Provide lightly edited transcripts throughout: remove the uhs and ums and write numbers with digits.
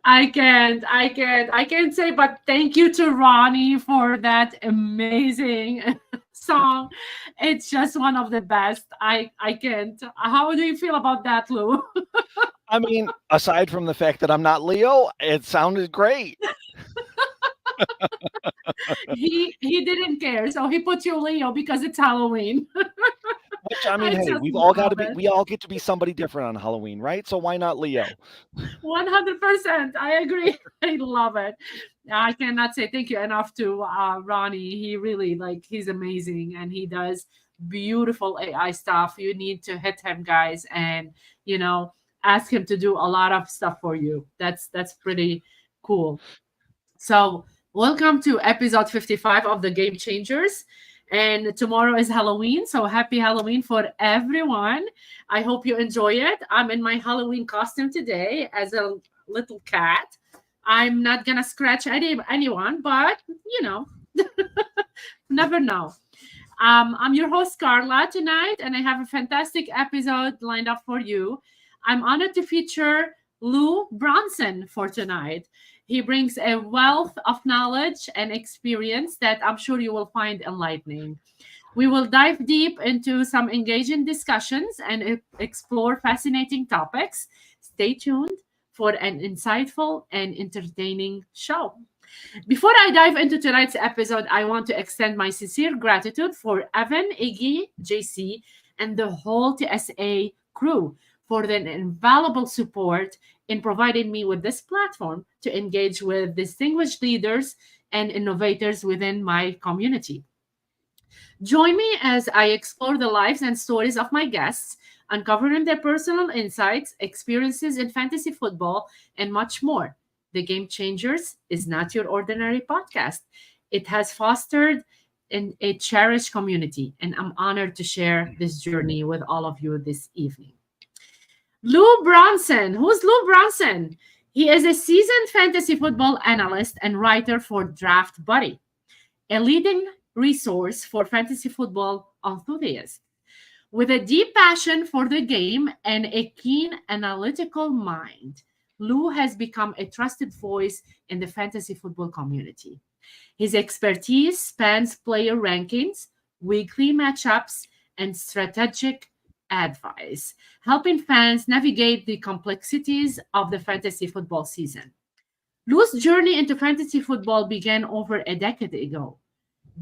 I can't say, but thank you to Ronnie for that amazing song. It's just one of the best. I can't. How do you feel about that, Lou? I mean, aside from the fact that I'm not Leo, it sounded great. He didn't care, so he put you Leo because it's Halloween. Which I mean, I hey, just got love to be it. we all get to be somebody different on Halloween, right? So why not Leo? 100%. I agree. I love it. I cannot say thank you enough to Ronnie. He really he's amazing and he does beautiful AI stuff. You need to hit him, guys, and you know ask him to do a lot of stuff for you. That's pretty cool. So, welcome to episode 55 of the Game Changers. And tomorrow is Halloween. So, happy Halloween for everyone. I hope you enjoy it. I'm in my Halloween costume today as a little cat. I'm not going to scratch anyone, but never know. I'm your host, Carla, tonight, and I have a fantastic episode lined up for you. I'm honored to feature Lou Bronson for tonight. He brings a wealth of knowledge and experience that I'm sure you will find enlightening. We will dive deep into some engaging discussions and explore fascinating topics. Stay tuned for an insightful and entertaining show. Before I dive into tonight's episode, I want to extend my sincere gratitude for Evan, Iggy, JC, and the whole TSA crew for their invaluable support in providing me with this platform to engage with distinguished leaders and innovators within my community. Join me as I explore the lives and stories of my guests, uncovering their personal insights, experiences in fantasy football, and much more. The Game Changers is not your ordinary podcast. It has fostered a cherished community, and I'm honored to share this journey with all of you this evening. Lou Bronson. Who's Lou Bronson? He is a seasoned fantasy football analyst and writer for Draft Buddy, a leading resource for fantasy football enthusiasts. With a deep passion for the game and a keen analytical mind, Lou has become a trusted voice in the fantasy football community. His expertise spans player rankings, weekly matchups, and strategic advice, helping fans navigate the complexities of the fantasy football season. Lou's journey into fantasy football began over a decade ago,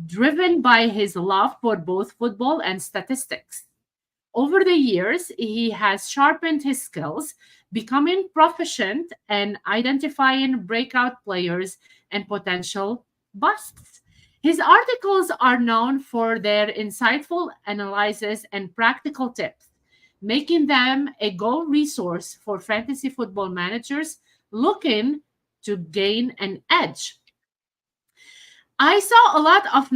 driven by his love for both football and statistics. Over the years, he has sharpened his skills, becoming proficient and identifying breakout players and potential busts. His articles are known for their insightful analysis and practical tips, making them a go resource for fantasy football managers looking to gain an edge. I saw a lot of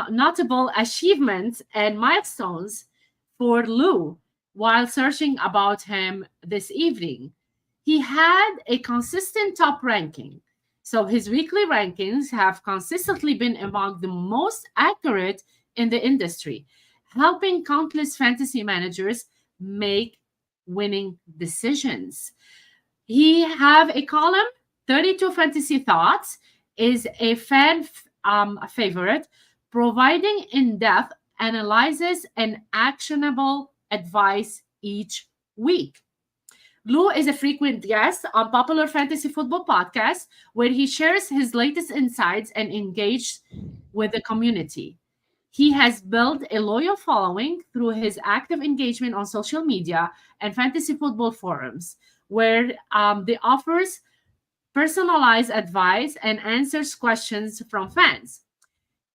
notable achievements and milestones for Lou while searching about him this evening. He had a consistent top ranking, so his weekly rankings have consistently been among the most accurate in the industry, helping countless fantasy managers make winning decisions. He have a column, 32 Fantasy Thoughts, is a favorite, providing in-depth analysis and actionable advice each week. Lou is a frequent guest on popular fantasy football podcasts where he shares his latest insights and engages with the community. He has built a loyal following through his active engagement on social media and fantasy football forums, where they offers personalized advice and answers questions from fans.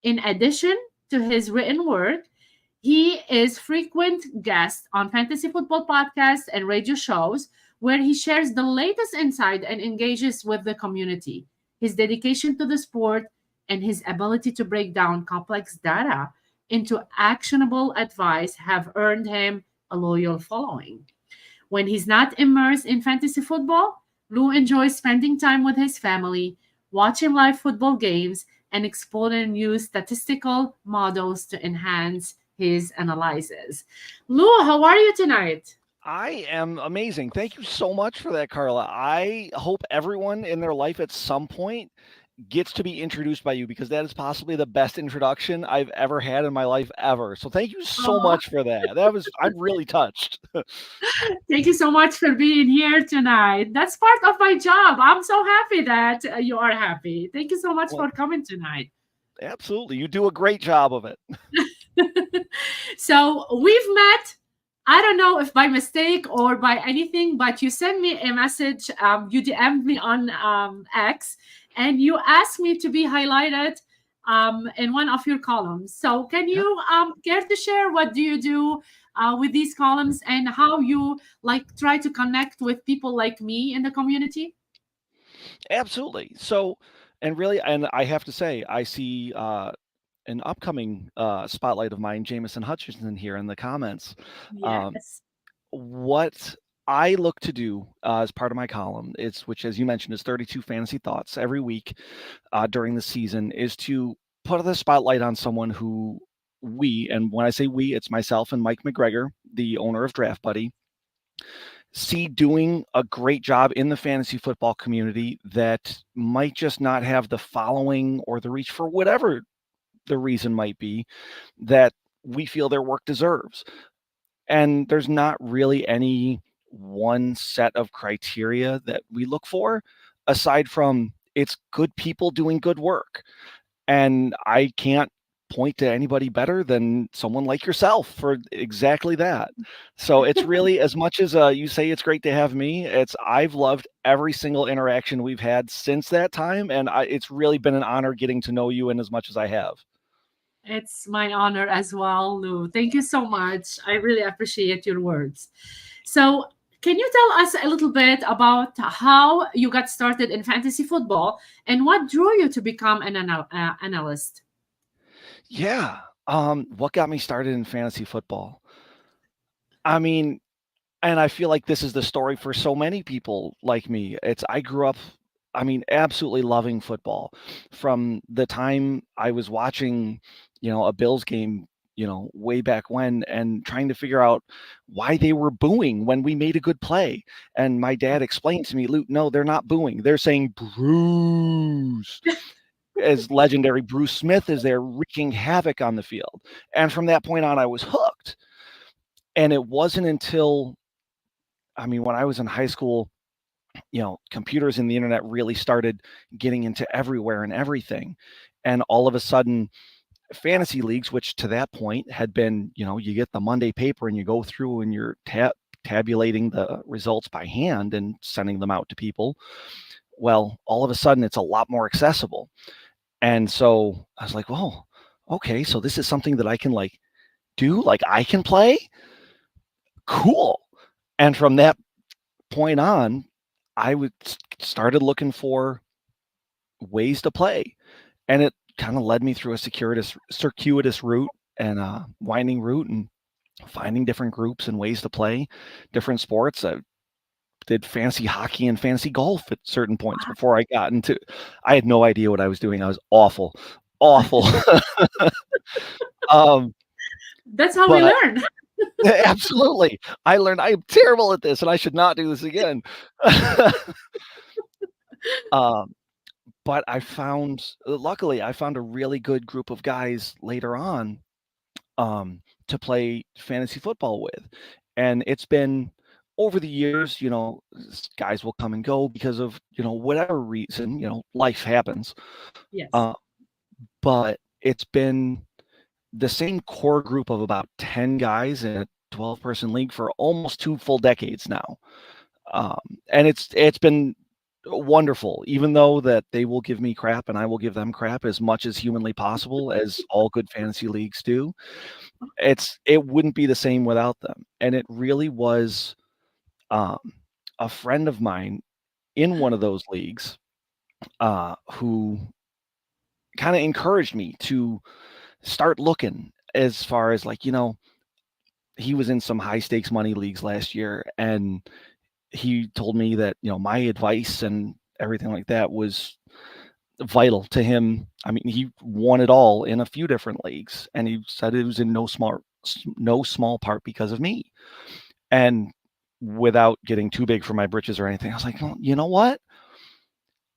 In addition to his written work, he is frequent guest on fantasy football podcasts and radio shows where he shares the latest insight and engages with the community. His dedication to the sport and his ability to break down complex data into actionable advice have earned him a loyal following. When he's not immersed in fantasy football, Lou enjoys spending time with his family, watching live football games, and exploring new statistical models to enhance his analysis. Lou, how are you tonight? I am amazing. Thank you so much for that, Carla. I hope everyone in their life at some point gets to be introduced by you because that is possibly the best introduction I've ever had in my life ever. So thank you so Oh, much for that. I'm really touched. thank you so much for being here tonight. That's part of my job. I'm so happy that you are happy. Thank you so much Well, for coming tonight. absolutely. You do a great job of it. So we've met. I don't know if by mistake or by anything, but you sent me a message. You DM'd me on X, and you asked me to be highlighted in one of your columns. So can Yep. you care to share what do you do with these columns and how you like try to connect with people like me in the community? Absolutely. So, and really, and I have to say, I see an upcoming spotlight of mine, Jameson Hutchinson, here in the comments. Um, Yes. what I look to do as part of my column, which, as you mentioned, is 32 fantasy thoughts every week during the season, is to put the spotlight on someone who and when I say we, it's myself and Mike McGregor, the owner of Draft Buddy, see doing a great job in the fantasy football community that might just not have the following or the reach for whatever the reason might be that we feel their work deserves. And there's not really any one set of criteria that we look for aside from it's good people doing good work. And I can't point to anybody better than someone like yourself for exactly that. So it's really as much as you say it's great to have me. I've loved every single interaction we've had since that time, and it's really been an honor getting to know you in as much as I have. It's my honor as well, Lou. Thank you so much. I really appreciate your words. So, can you tell us a little bit about how you got started in fantasy football and what drew you to become an analyst? Yeah. What got me started in fantasy football? I mean, and I feel like this is the story for so many people like me. I grew up, I mean, absolutely loving football from the time I was watching, a Bills game, way back when and trying to figure out why they were booing when we made a good play. And my dad explained to me, Luke, no, they're not booing. They're saying Bruce. As legendary Bruce Smith is there wreaking havoc on the field. And from that point on, I was hooked. And it wasn't until when I was in high school, computers and the internet really started getting into everywhere and everything. And all of a sudden, fantasy leagues, which to that point had been, you get the Monday paper and you go through and you're tabulating the results by hand and sending them out to people. Well, all of a sudden, it's a lot more accessible. And so I was like, well, okay, so this is something that I can do, I can play. Cool. And from that point on, I would started looking for ways to play, and it kind of led me through a circuitous route and a winding route, and finding different groups and ways to play different sports. I did fantasy hockey and fantasy golf at certain points before I got into. I had no idea what I was doing. I was awful, awful. um, That's how we but learn. absolutely, I learned I am terrible at this, and I should not do this again. um, but luckily, I found a really good group of guys later on to play fantasy football with. And it's been over the years, guys will come and go because of, whatever reason, life happens. Yes. Uh, but it's been the same core group of about 10 guys in a 12-person league for almost 2 full decades now. Um, and it's been wonderful, even though that they will give me crap and I will give them crap as much as humanly possible, as all good fantasy leagues do. It wouldn't be the same without them. And it really was um, a friend of mine in one of those leagues who kind of encouraged me to start looking, as far as he was in some high stakes money leagues last year, and he told me that my advice and everything like that was vital to him. I mean, he won it all in a few different leagues, and he said it was in no small part because of me. And without getting too big for my britches or anything, I was like, well, you know what?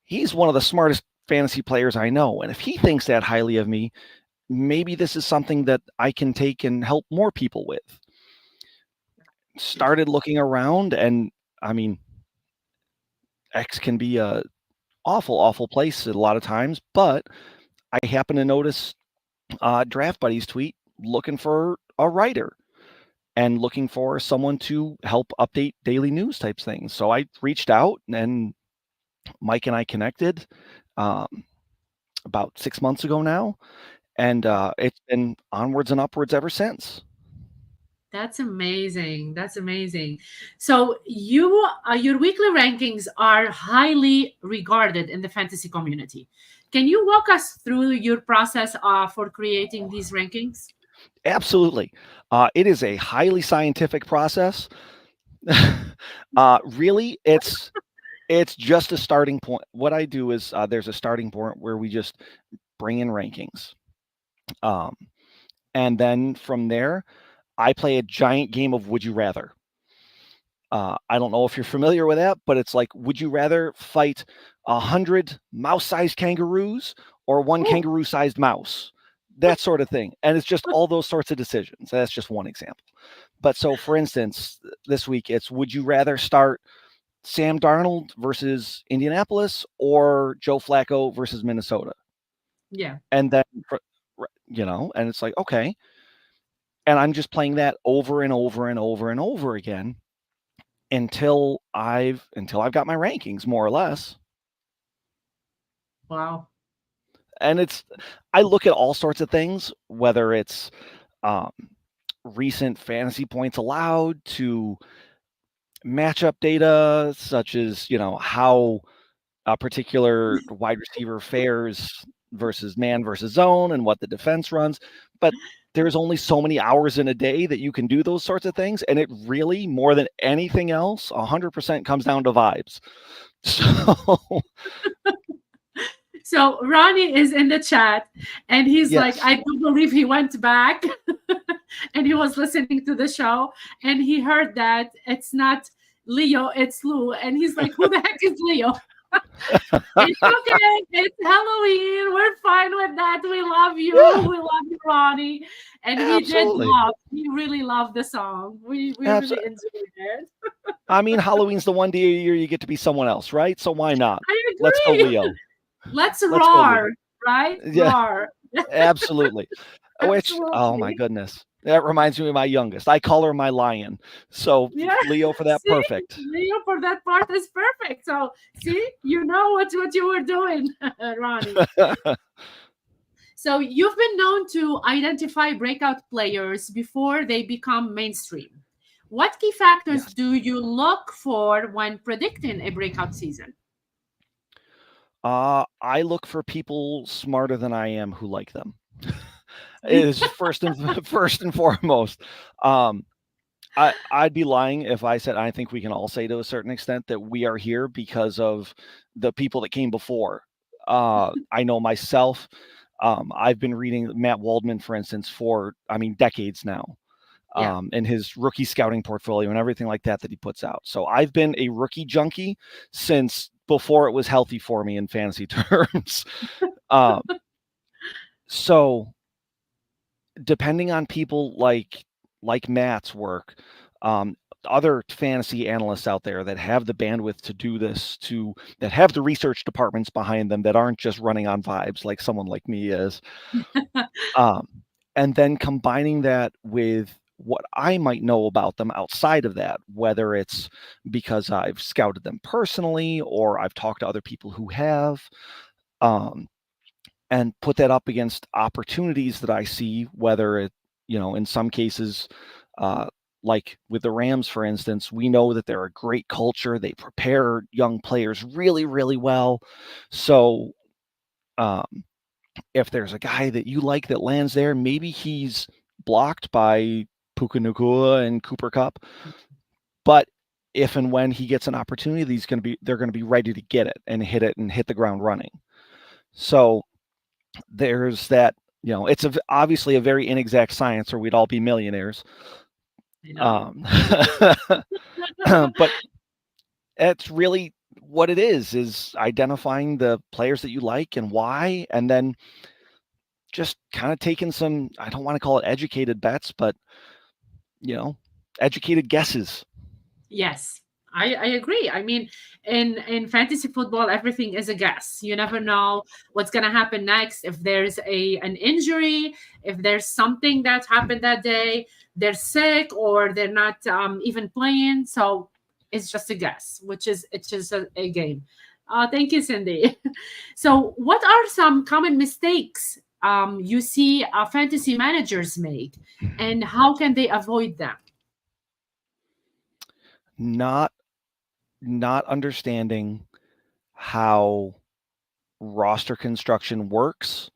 He's one of the smartest fantasy players I know, and if he thinks that highly of me, maybe this is something that I can take and help more people with. Started looking around, and I mean, X can be a awful place a lot of times, but I happen to notice Draft Buddy's tweet looking for a writer and looking for someone to help update daily news types things. So I reached out, and Mike and I connected um, about 6 months ago now, and it's been onwards and upwards ever since. That's amazing. That's amazing. So your weekly rankings are highly regarded in the fantasy community. Can you walk us through your process for creating these rankings? Absolutely. It is a highly scientific process. Really, it's just a starting point. What I do is there's a starting point where we just bring in rankings. Um, and then from there, I play a giant game of Would You Rather. I don't know if you're familiar with that, but it's like, would you rather fight 100 mouse-sized kangaroos or one Oh, kangaroo-sized mouse? That sort of thing. And it's just all those sorts of decisions. That's just one example. But so, for instance, this week it's would you rather start Sam Darnold versus Indianapolis or Joe Flacco versus Minnesota? yeah. And then, and it's like, okay. And I'm just playing that over and over and over and over again until I've got my rankings more or less. Wow. And I look at all sorts of things, whether it's um, recent fantasy points allowed to matchup data, such as how a particular wide receiver fares versus man versus zone and what the defense runs. But there's only so many hours in a day that you can do those sorts of things. And it really, more than anything else, 100% comes down to vibes. So, So Ronnie is in the chat and he's like, yes, I do believe he went back and he was listening to the show and he heard that it's not Leo, it's Lou. And he's like, who the heck is Leo? It's okay. It's Halloween. We're fine with that. We love you. yeah, We love you, Ronnie. And absolutely. he really loved the song. We Abs- really enjoyed it. I mean, Halloween's the one day a year you get to be someone else, right? So why not? I Let's go, agree. Leo. Let's Let's go, Leo. roar, right? Yeah, Roar. absolutely. Which, oh my Absolutely. goodness, that reminds me of my youngest. I call her my lion. So Yeah. Leo for that, See, perfect. Leo for that part is perfect. So see, you know what you were doing, Ronnie. So you've been known to identify breakout players before they become mainstream. What key factors Yes. do you look for when predicting a breakout season? I look for people smarter than I am who like them. Is first and first and foremost. Um, I'd be lying if I said I think we can all say to a certain extent that we are here because of the people that came before. I know myself. I've been reading Matt Waldman, for instance, for decades now. Yeah. And his rookie scouting portfolio and everything like that he puts out. So I've been a rookie junkie since before it was healthy for me in fantasy terms. um, so depending on people like Matt's work, um, other fantasy analysts out there that have the bandwidth to do this, that have the research departments behind them that aren't just running on vibes like someone like me is, um, and then combining that with what I might know about them outside of that, whether it's because I've scouted them personally or I've talked to other people who have, um, and put that up against opportunities that I see, whether in some cases, uh, like with the Rams, for instance, we know that they're a great culture. They prepare young players really, really well. So, um, if there's a guy that you like that lands there, maybe he's blocked by Puka Nacua and Cooper Cup, but if and when he gets an opportunity, they're going to be ready to get it and hit the ground running. So there's that, it's obviously a very inexact science or we'd all be millionaires. I know. But it's really what it is identifying the players that you like and why, and then just kind of taking some, I don't want to call it educated bets, but, you know, educated guesses. Yes, I agree. I mean, in fantasy football, everything is a guess. You never know what's gonna happen next. If there's an injury, if there's something that happened that day, they're sick or they're not even playing. So it's just a guess, which is it's just a game. Thank you, Cindy. So, what are some common mistakes you see fantasy managers make, and how can they avoid them? Not not understanding how roster construction works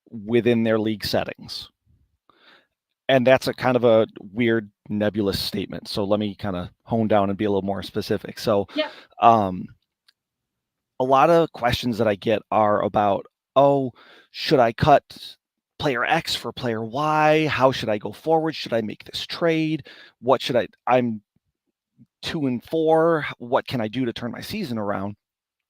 within their league settings. And that's a kind of a weird nebulous statement. So let me kind of hone down and be a little more specific. So Yeah. um, a lot of questions that I get are about, oh, should I cut player X for player Y? How should I go forward? Should I make this trade? What should I'm 2-4. What can I do to turn my season around?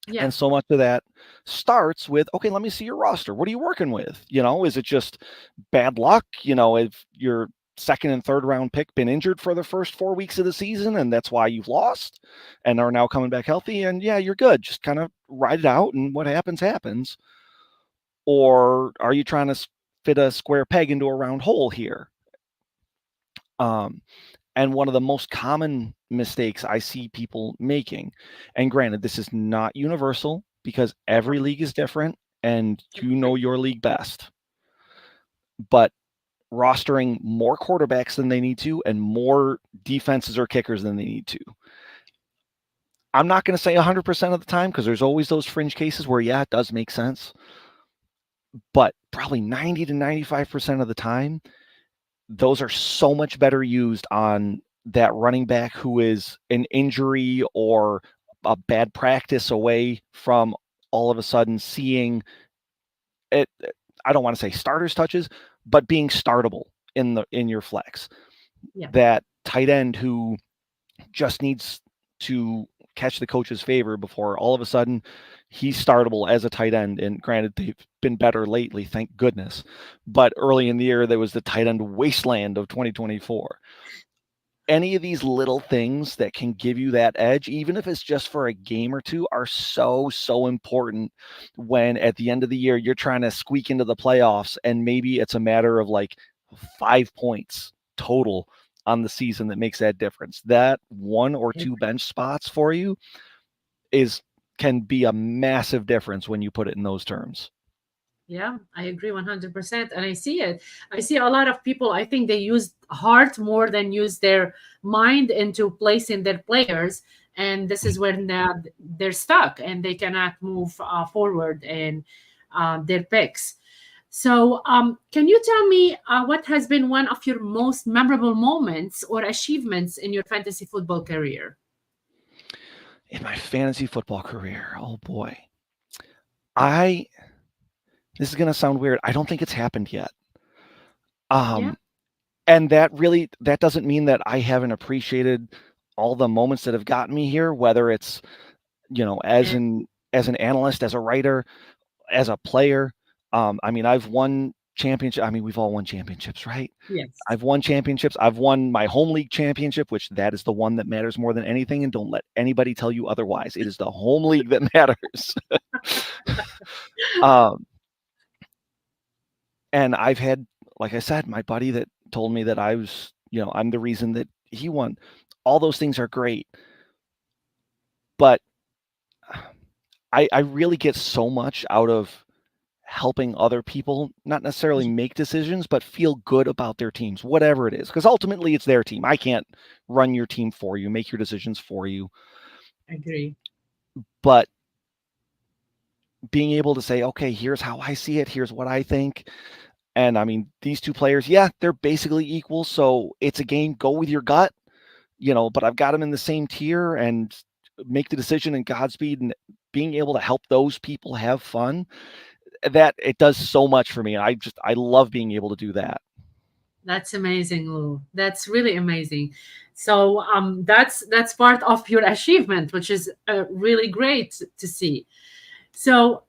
Yeah. And so much of that starts with, okay, let me see your roster. What are you working with? Is it just bad luck? If your second and third round pick been injured for the first 4 weeks of the season and that's why you've lost and are now coming back healthy, and yeah, you're good. Just kind of ride it out and what happens happens. Or are you trying to fit a square peg into a round hole here? And one of the most common mistakes I see people making, and granted, this is not universal because every league is different and you know your league best, but rostering more quarterbacks than they need to and more defenses or kickers than they need to. I'm not going to say 100% of the time because there's always those fringe cases where, yeah, it does make sense. But probably 90 to 95% of the time, those are so much better used on that running back who is an injury or a bad practice away from all of a sudden seeing it. I don't want to say starters touches, but being startable in your flex. Yeah. That tight end who just needs to catch the coach's favor before all of a sudden he's startable as a tight end. And granted, they've been better lately, thank goodness. But early in the year, there was the tight end wasteland of 2024. Any of these little things that can give you that edge, even if it's just for a game or two, are so, so important when at the end of the year, you're trying to squeak into the playoffs and maybe it's a matter of like 5 points total on the season that makes that difference. That one or two bench spots for you can be a massive difference when you put it in those terms. Yeah, I agree 100%. And I see it. I see a lot of people, I think they use heart more than use their mind into placing their players. And this is when they're stuck and they cannot move forward in their picks. So, can you tell me what has been one of your most memorable moments or achievements in your fantasy football career? In my fantasy football career, oh boy. This is going to sound weird. I don't think it's happened yet. Yeah. And that doesn't mean that I haven't appreciated all the moments that have gotten me here, whether it's, as And an analyst, as a writer, as a player. I mean, I've won championship. I mean, we've all won championships, right? yes, I've won championships. I've won my home league championship, which that is the one that matters more than anything. And don't let anybody tell you otherwise. It is the home league that matters. um, and I've had, like I said, my buddy that told me that I'm the reason that he won. All those things are great. But I really get so much out of helping other people, not necessarily make decisions, but feel good about their teams, whatever it is. Because ultimately it's their team. I can't run your team for you, make your decisions for you. agree. But being able to say, okay, here's how I see it, here's what I think. And I mean, these two players, yeah, they're basically equal. So it's a game, go with your gut, but I've got them in the same tier and make the decision in Godspeed, and being able to help those people have fun. that it does so much for me. I love being able to do that. That's amazing, Lou. That's really amazing. So that's part of your achievement, which is really great to see. So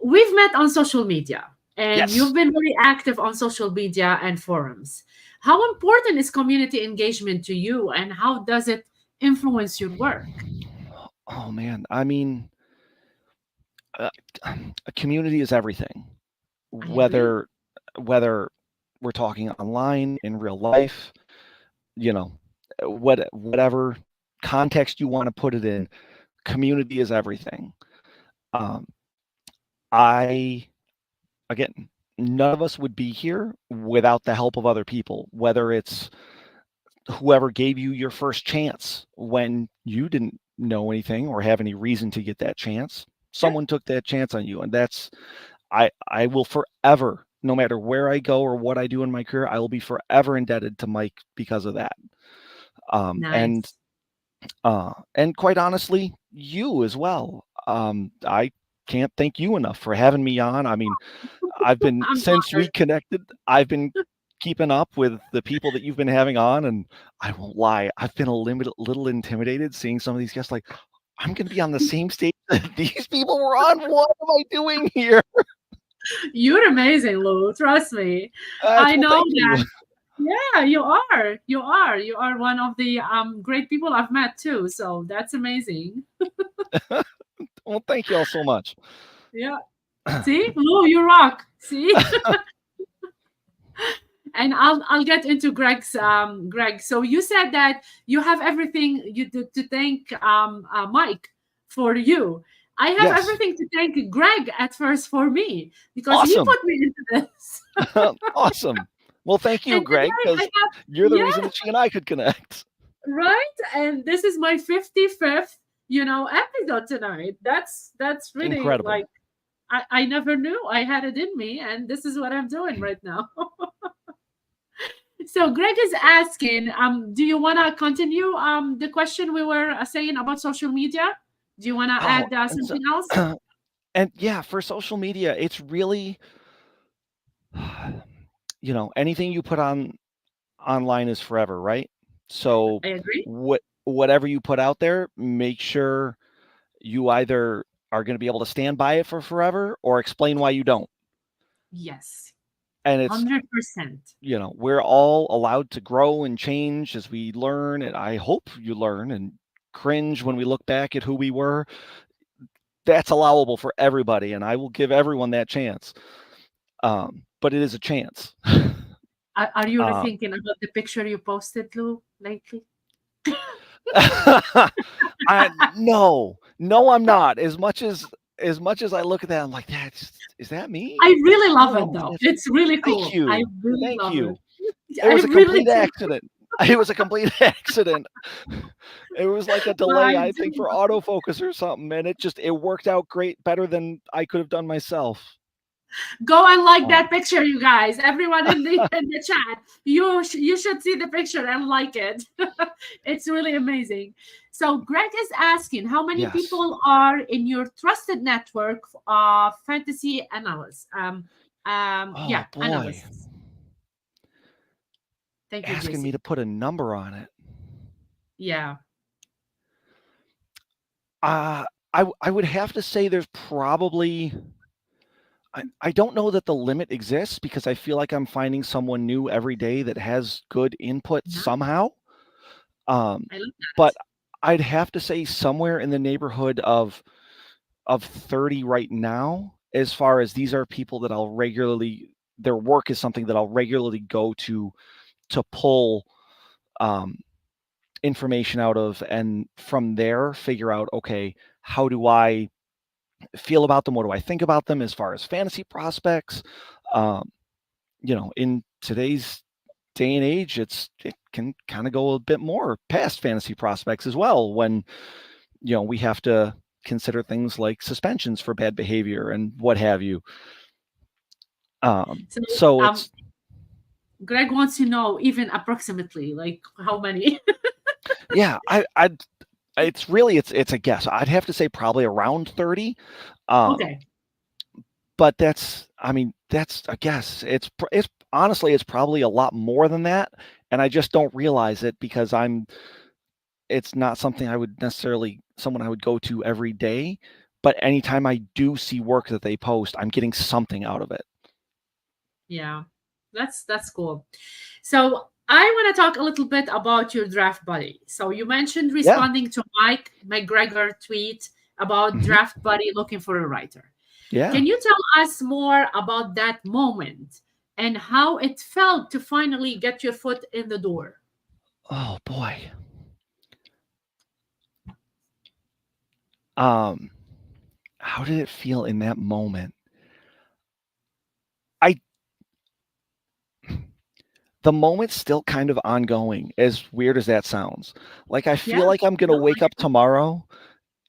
we've met on social media, and Yes. you've been very active on social media and forums. How important is community engagement to you, and how does it influence your work? Oh man, I mean, uh, a community is everything. I agree. Whether we're talking online in real life, you know, whatever context you want to put it in, community is everything. Um, I again, none of us would be here without the help of other people, whether it's whoever gave you your first chance when you didn't know anything or have any reason to get that chance. Yeah. Someone took that chance on you, and that's I will forever, no matter where I go or what I do in my career, I will be forever indebted to Mike because of that. Um, and Nice. and quite honestly, you as well. I can't thank you enough for having me on. I mean, I've been I'm since we honored. connected, I've been keeping up with the people that you've been having on, and I won't lie, I've been a little intimidated seeing some of these guests. Like, I'm going to be on the same stage that these people were on. What am I doing here? You're amazing, Lou. Trust me. I Well, know thank you. that. Yeah, you are. You are. You are one of the great people I've met too. So that's amazing. Well, thank you all so much. Yeah. See, Lou, you rock. See, and I'll get into Greg. So you said that you have everything you to thank Mike for you. I have Yes, everything to thank Greg at first for me because he awesome, put me into this. awesome. Well, thank you, And Greg, today I because have, you're the reason yeah, that she and I could connect. right. And this is my 55th, episode tonight. That's really Incredible. like I never knew I had it in me, and this is what I'm doing right now. So Greg is asking, do you want to continue the question we were saying about social media? Do you want to Oh, add and so, something else? and yeah, for social media, it's really, anything you put on online is forever, right? So I agree. whatever you put out there, make sure you either are going to be able to stand by it for forever or explain why you don't. Yes, And it's 100%. we're all allowed to grow and change as we learn, and I hope you learn and cringe when we look back at who we were. That's allowable for everybody, and I will give everyone that chance. But it is a chance. Are you uh, rethinking about the picture you posted, Lou, lately? no, I'm not. As much as I look at that, I'm like, is that me? I really love it No, though. It's really thank cool. I you, really thank love it. you. It I was a really complete do. accident. It was a complete accident. It was like a Well, delay, I I think, do. for autofocus or something, and it worked out great, better than I could have done myself. Go and like Um, that picture, you guys. Everyone in the chat, you should see the picture and like it. It's really amazing. So Greg is asking, how many yes. people are in your trusted network of fantasy analysts? Oh Yeah, boy, analysts. Thank you, asking me JC. to put a number on it. Yeah. Uh, I would have to say there's probably I don't know that the limit exists because I feel like I'm finding someone new every day that has good input Nice. somehow. Um, I love but that. I'd have to say somewhere in the neighborhood of 30 right now, as far as these are people that I'll regularly their work is something that I'll regularly go to pull um, information out of, and from there figure out, okay, how do I feel about them? What do I think about them as far as fantasy prospects? Um, in today's day and age, it can kind of go a bit more past fantasy prospects as well when, we have to consider things like suspensions for bad behavior and what have you. So So um it's Greg wants to know even approximately like how many. yeah, it's really it's a guess. I'd have to say probably around 30. Um, Okay. but that's, I mean, that's a guess. It's honestly, it's probably a lot more than that, and I just don't realize it because it's not something I would necessarily someone I would go to every day, but anytime I do see work that they post, I'm getting something out of it. Yeah, that's cool. So I want to talk a little bit about your draft buddy. So you mentioned Yeah. responding to Mike McGregor tweet about Mhm. draft buddy looking for a writer. Yeah. Can you tell us more about that moment and how it felt to finally get your foot in the door? Oh boy. Um, how did it feel in that moment? I the moment's still kind of ongoing, as weird as that sounds. Like, I Yeah, feel like I'm gonna no, wake up tomorrow,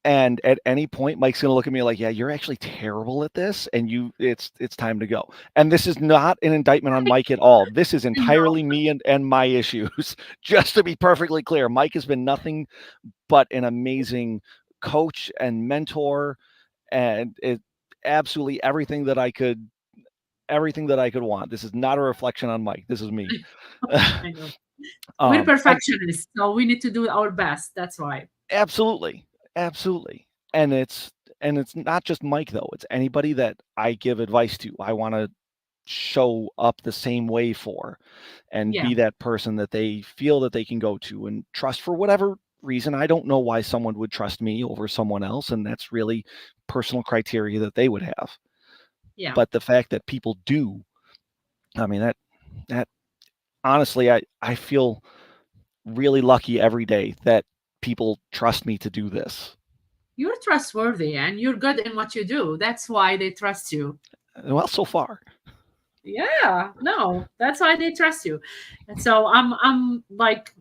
and at any point, Mike's gonna look at me like, "Yeah, you're actually terrible at this, and it's time to go." And this is not an indictment on Mike at all. This is I know. entirely me and my issues. Just to be perfectly clear, Mike has been nothing but an amazing coach and mentor, and it absolutely everything that I could want. This is not a reflection on Mike. This is me. I know. We're And perfectionists, so we need to do our best. That's why. absolutely, absolutely. And it's not just Mike though. It's anybody that I give advice to. I want to show up the same way for and Yeah, be that person that they feel that they can go to and trust for whatever reason. I don't know why someone would trust me over someone else, and that's really personal criteria that they would have. yeah. But the fact that people do, I mean that honestly I feel really lucky every day that people trust me to do this. You're trustworthy and you're good in what you do. That's why they trust you. Well, so far. Yeah, no, that's why they trust you. And so I'm like,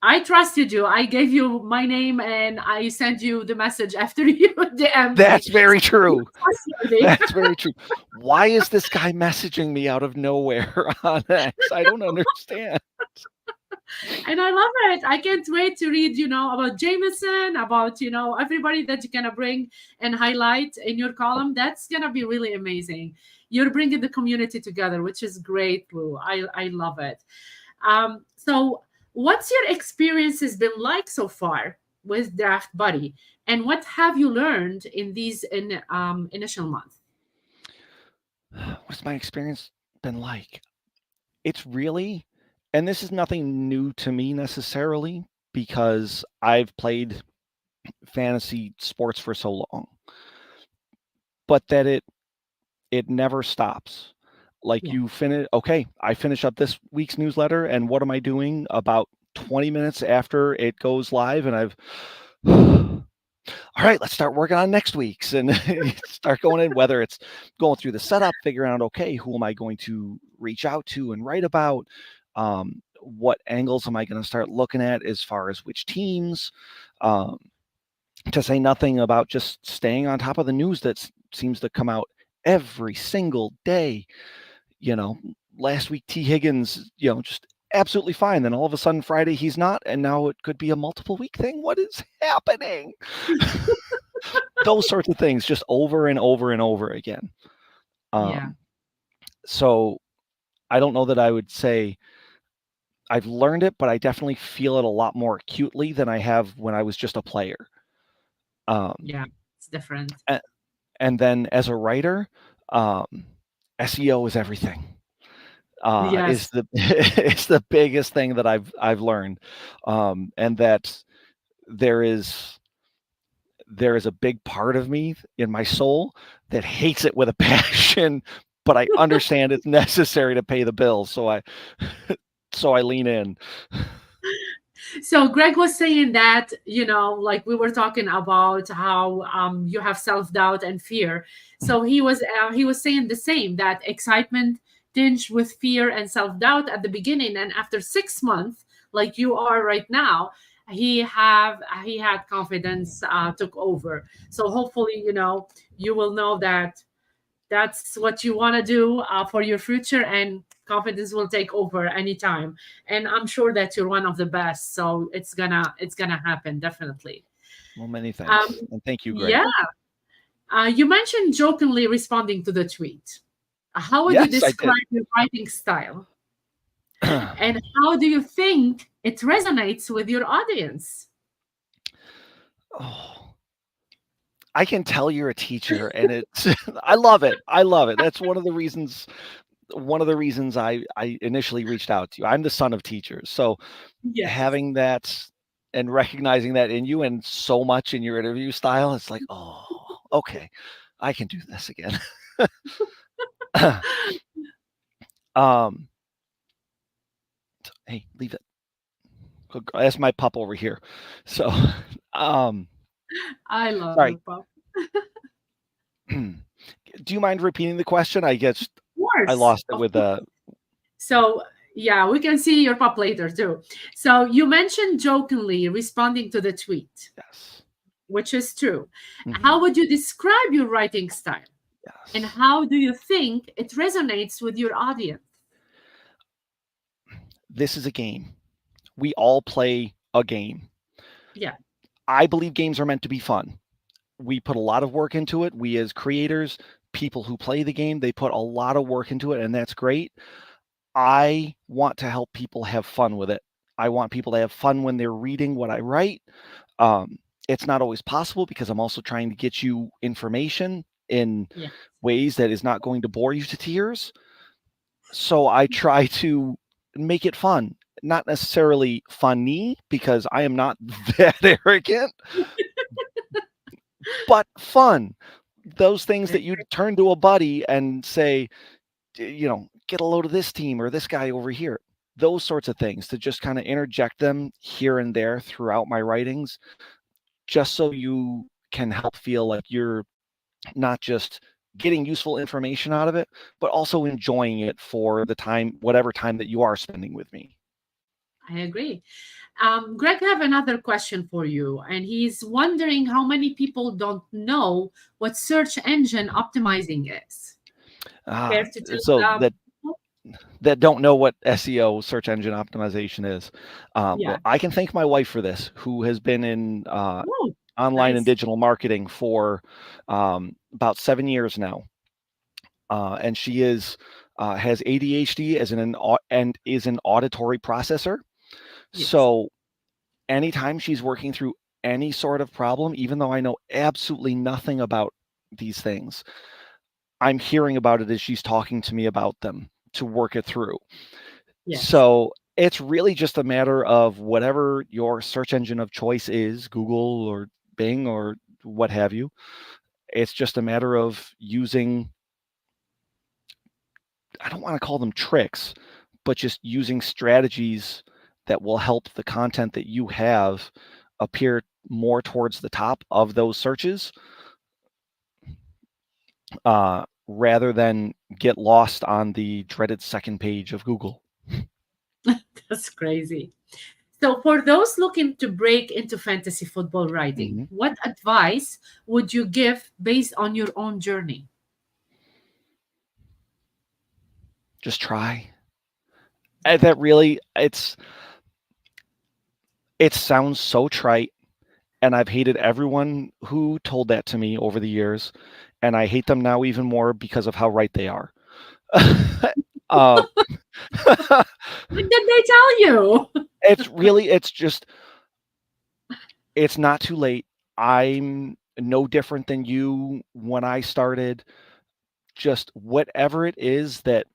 I trusted you. I gave you my name and I sent you the message after you DM'd me. That's very So you're true. trustworthy. That's very true. Why is this guy messaging me out of nowhere on X? I don't understand. And I love it. I can't wait to read, about Jameson, about, everybody that you're gonna bring and highlight in your column. That's gonna be really amazing. You're bringing the community together, which is great, Lou. I love it. So what's your experience has been like so far with Draft Buddy, and what have you learned in these initial months? What's my experience been like? It's really, and this is nothing new to me necessarily because I've played fantasy sports for so long, but that it never stops. Like Yeah. you finish, okay, I finish up this week's newsletter, and what am I doing about 20 minutes after it goes live? And I've, all right, let's start working on next week's and start going in, whether it's going through the setup, figuring out, okay, who am I going to reach out to and write about? What angles am I going to start looking at as far as which teams? Um, to say nothing about just staying on top of the news that seems to come out every single day. You know, last week T. Higgins, just absolutely fine. Then all of a sudden Friday he's not, and now it could be a multiple week thing. What is happening? Those sorts of things just over and over and over again. Yeah. Um, so I don't know that I would say I've learned it, but I definitely feel it a lot more acutely than I have when I was just a player. Um, Yeah. It's different. a- and then as a writer, um, SEO is everything. Is Yes. the is the biggest thing that I've learned, and that there is there is a big part of me in my soul that hates it with a passion, but I understand it's necessary to pay the bills, so I so I lean in. So Greg was saying that, like we were talking about how you have self-doubt and fear. So he was saying the same, that excitement tinged with fear and self-doubt at the beginning, and after 6 months, like you are right now, he had confidence took over. So hopefully, you will know that that's what you want to do for your future, and confidence will take over anytime. And I'm sure that you're one of the best, so it's gonna happen definitely. Well, many um thanks, and thank you, Greg. yeah, You mentioned jokingly responding to the tweet. How would you Yes, I did. describe your writing style? And how do you think it resonates with your audience? Oh, I can tell you're a teacher, and it's I love it. I love it. That's one of the reasons I initially reached out to you. I'm the son of teachers, so Yes, having that and recognizing that in you and so much in your interview style, it's like, oh, okay, I can do this again. um, hey, leave it. That's my pup over here. So, um, I love your sorry. pop. Do you mind repeating the question? I guess Of I course, lost it of with course. So, yeah, we can see your pop later too. So, you mentioned jokingly responding to the tweet, yes. which is true. Hmm. How would you describe your writing style? And Yes. how do you think it resonates with your audience? This is a game. We all play a game. Yeah, I believe games are meant to be fun. We put a lot of work into it. We as creators, people who play the game, they put a lot of work into it, and that's great. I want to help people have fun with it. I want people to have fun when they're reading what I write. Um, it's not always possible because I'm also trying to get you information in yeah, ways that is not going to bore you to tears. So I try to make it fun, not necessarily funny because I am not that arrogant, but fun. Those things that you'd turn to a buddy and say, get a load of this team or this guy over here. Those sorts of things to just kind of interject them here and there throughout my writings, just so you can help feel like you're not just getting useful information out of it, but also enjoying it for the time, whatever time that you are spending with me. I agree. Greg have another question for you, and he's wondering how many people don't know what search engine optimizing is. Care Ah, to tell so people? that don't know what SEO, search engine optimization is. Yeah. Well, I can thank my wife for this, who has been in Oh, online and nice. digital marketing for about 7 years now, and she is has ADHD as and is an auditory processor. Yes. So anytime she's working through any sort of problem, even though I know absolutely nothing about these things, I'm hearing about it as she's talking to me about them to work it through. Yes. So it's really just a matter of whatever your search engine of choice is, Google or Bing or what have you. It's just a matter of using, I don't want to call them tricks, but just using strategies that will help the content that you have appear more towards the top of those searches, rather than get lost on the dreaded second page of Google. That's crazy. So, for those looking to break into fantasy football writing, Mhm. what advice would you give based on your own journey? Just try. And that really, it sounds so trite, and I've hated everyone who told that to me over the years, and I hate them now even more because of how right they are. uh, What did they tell you? it's just, it's not too late. I'm no different than you when I started. Just whatever it is that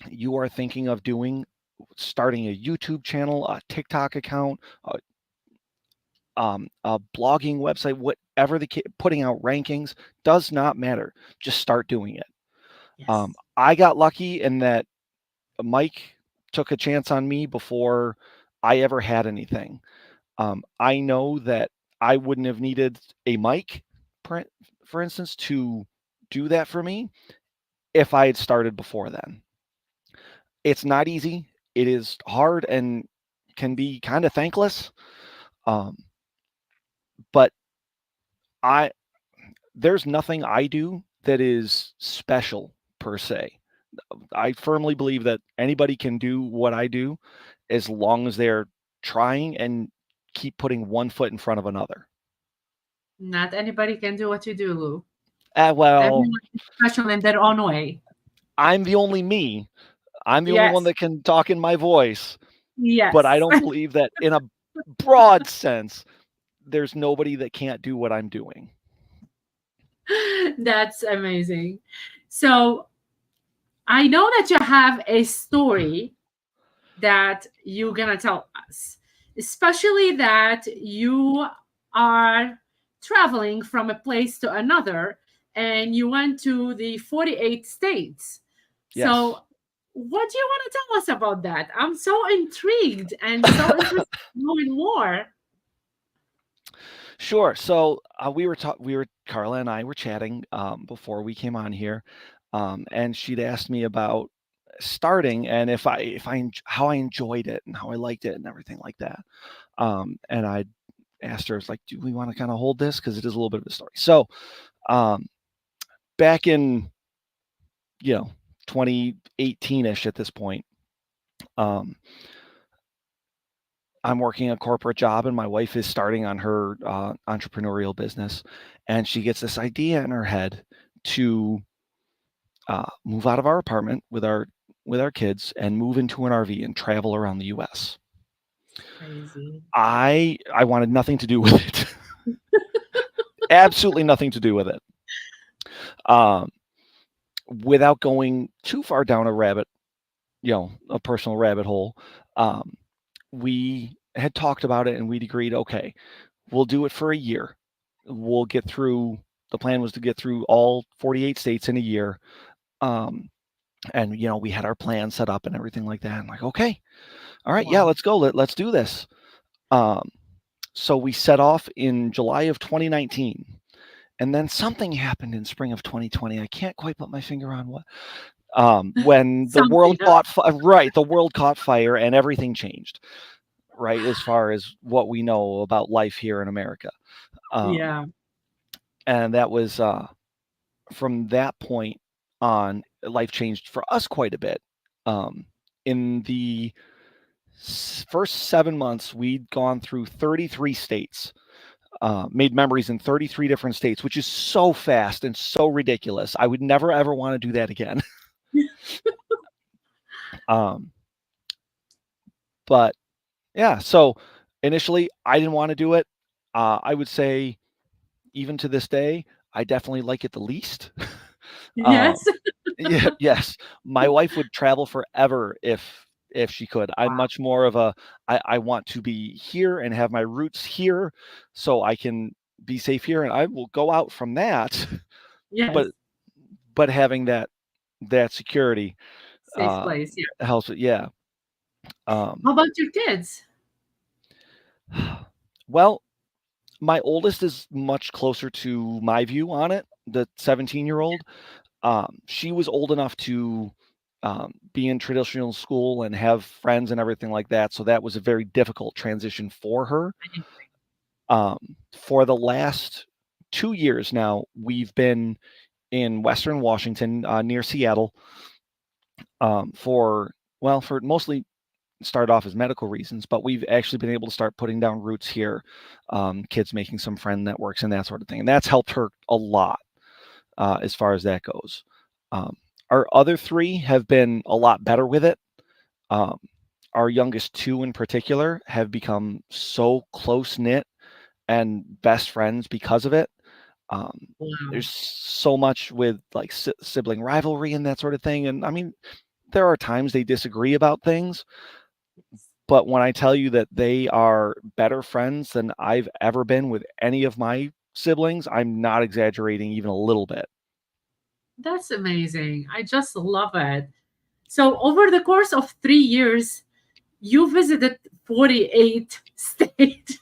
you are thinking of doing, starting a YouTube channel, a TikTok account, a blogging website, whatever putting out rankings, does not matter. Just start doing it. Yes. I got lucky in that Mike took a chance on me before I ever had anything. I know that I wouldn't have needed a mic, for for instance, to do that for me if I had started before then. It's not easy. It is hard and can be kind of thankless. Um, but I there's nothing I do that is special per se. I firmly believe that anybody can do what I do as long as they're trying and keep putting one foot in front of another. Not anybody can do what you do, Lou. Well, Everyone is special in their own way. I'm the only me. I'm the only one Yes. that can talk in my voice, but I Yes. don't believe that in a broad sense, there's nobody that can't do what I'm doing. That's amazing. So I know that you have a story that you're gonna tell us, especially that you are traveling from a place to another and you went to the 48 states. Yes. So, what do you want to tell us about that? I'm so intrigued and so interested in knowing more. Sure. So Carla and I were chatting before we came on here, and she'd asked me about starting and how I enjoyed it and how I liked it and everything like that. And I asked her, I was like, "Do we want to kind of hold this because it is a little bit of a story?" So um, back in 2018ish at this point, um, I'm working a corporate job and my wife is starting on her entrepreneurial business, and she gets this idea in her head to move out of our apartment with our kids and move into an RV and travel around the U.S. Crazy. I wanted nothing to do with it, absolutely nothing to do with it. Um, Without going too far down a personal rabbit hole, um, we had talked about it and we'd agreed, okay, we'll do it for a year. We'll get through. The plan was to get through all 48 states in a year. Um, and we had our plan set up and everything like that. I'm like, okay, all right, yeah, Wow. let's go. Let's do this. Um, so we set off in July of 2019, and then something happened in spring of 2020. I can't quite put my finger on what. When the Something. world caught right, the world caught fire and everything changed. Right, as far as what we know about life here in America, um, Yeah. and that was from that point on, life changed for us quite a bit. In the first 7 months, we'd gone through 33 states, made memories in 33 different states, which is so fast and so ridiculous. I would never ever want to do that again. um, but yeah, so initially I didn't want to do it. I would say even to this day, I definitely like it the least. um, Yes. Yeah, yes. My wife would travel forever if she could. I'm Wow. much more of I want to be here and have my roots here so I can be safe here and I will go out from that. Yes. But having that security Safe uh place. Yeah. helps it, yeah. Um How about your kids? well, my oldest is much closer to my view on it, the 17-year-old. She was old enough to be in traditional school and have friends and everything like that. So that was a very difficult transition for her. For the last 2 years now, we've been in Western Washington, near Seattle, for mostly started off as medical reasons, but we've actually been able to start putting down roots here, kids making some friend networks and that sort of thing. And that's helped her a lot as far as that goes. Um, our other three have been a lot better with it. Um, our youngest two in particular have become so close knit and best friends because of it. Wow. There's so much with like sibling rivalry and that sort of thing. And I mean, there are times they disagree about things, but when I tell you that they are better friends than I've ever been with any of my siblings, I'm not exaggerating even a little bit. That's amazing. I just love it. So, over the course of 3 years, you visited 48 states.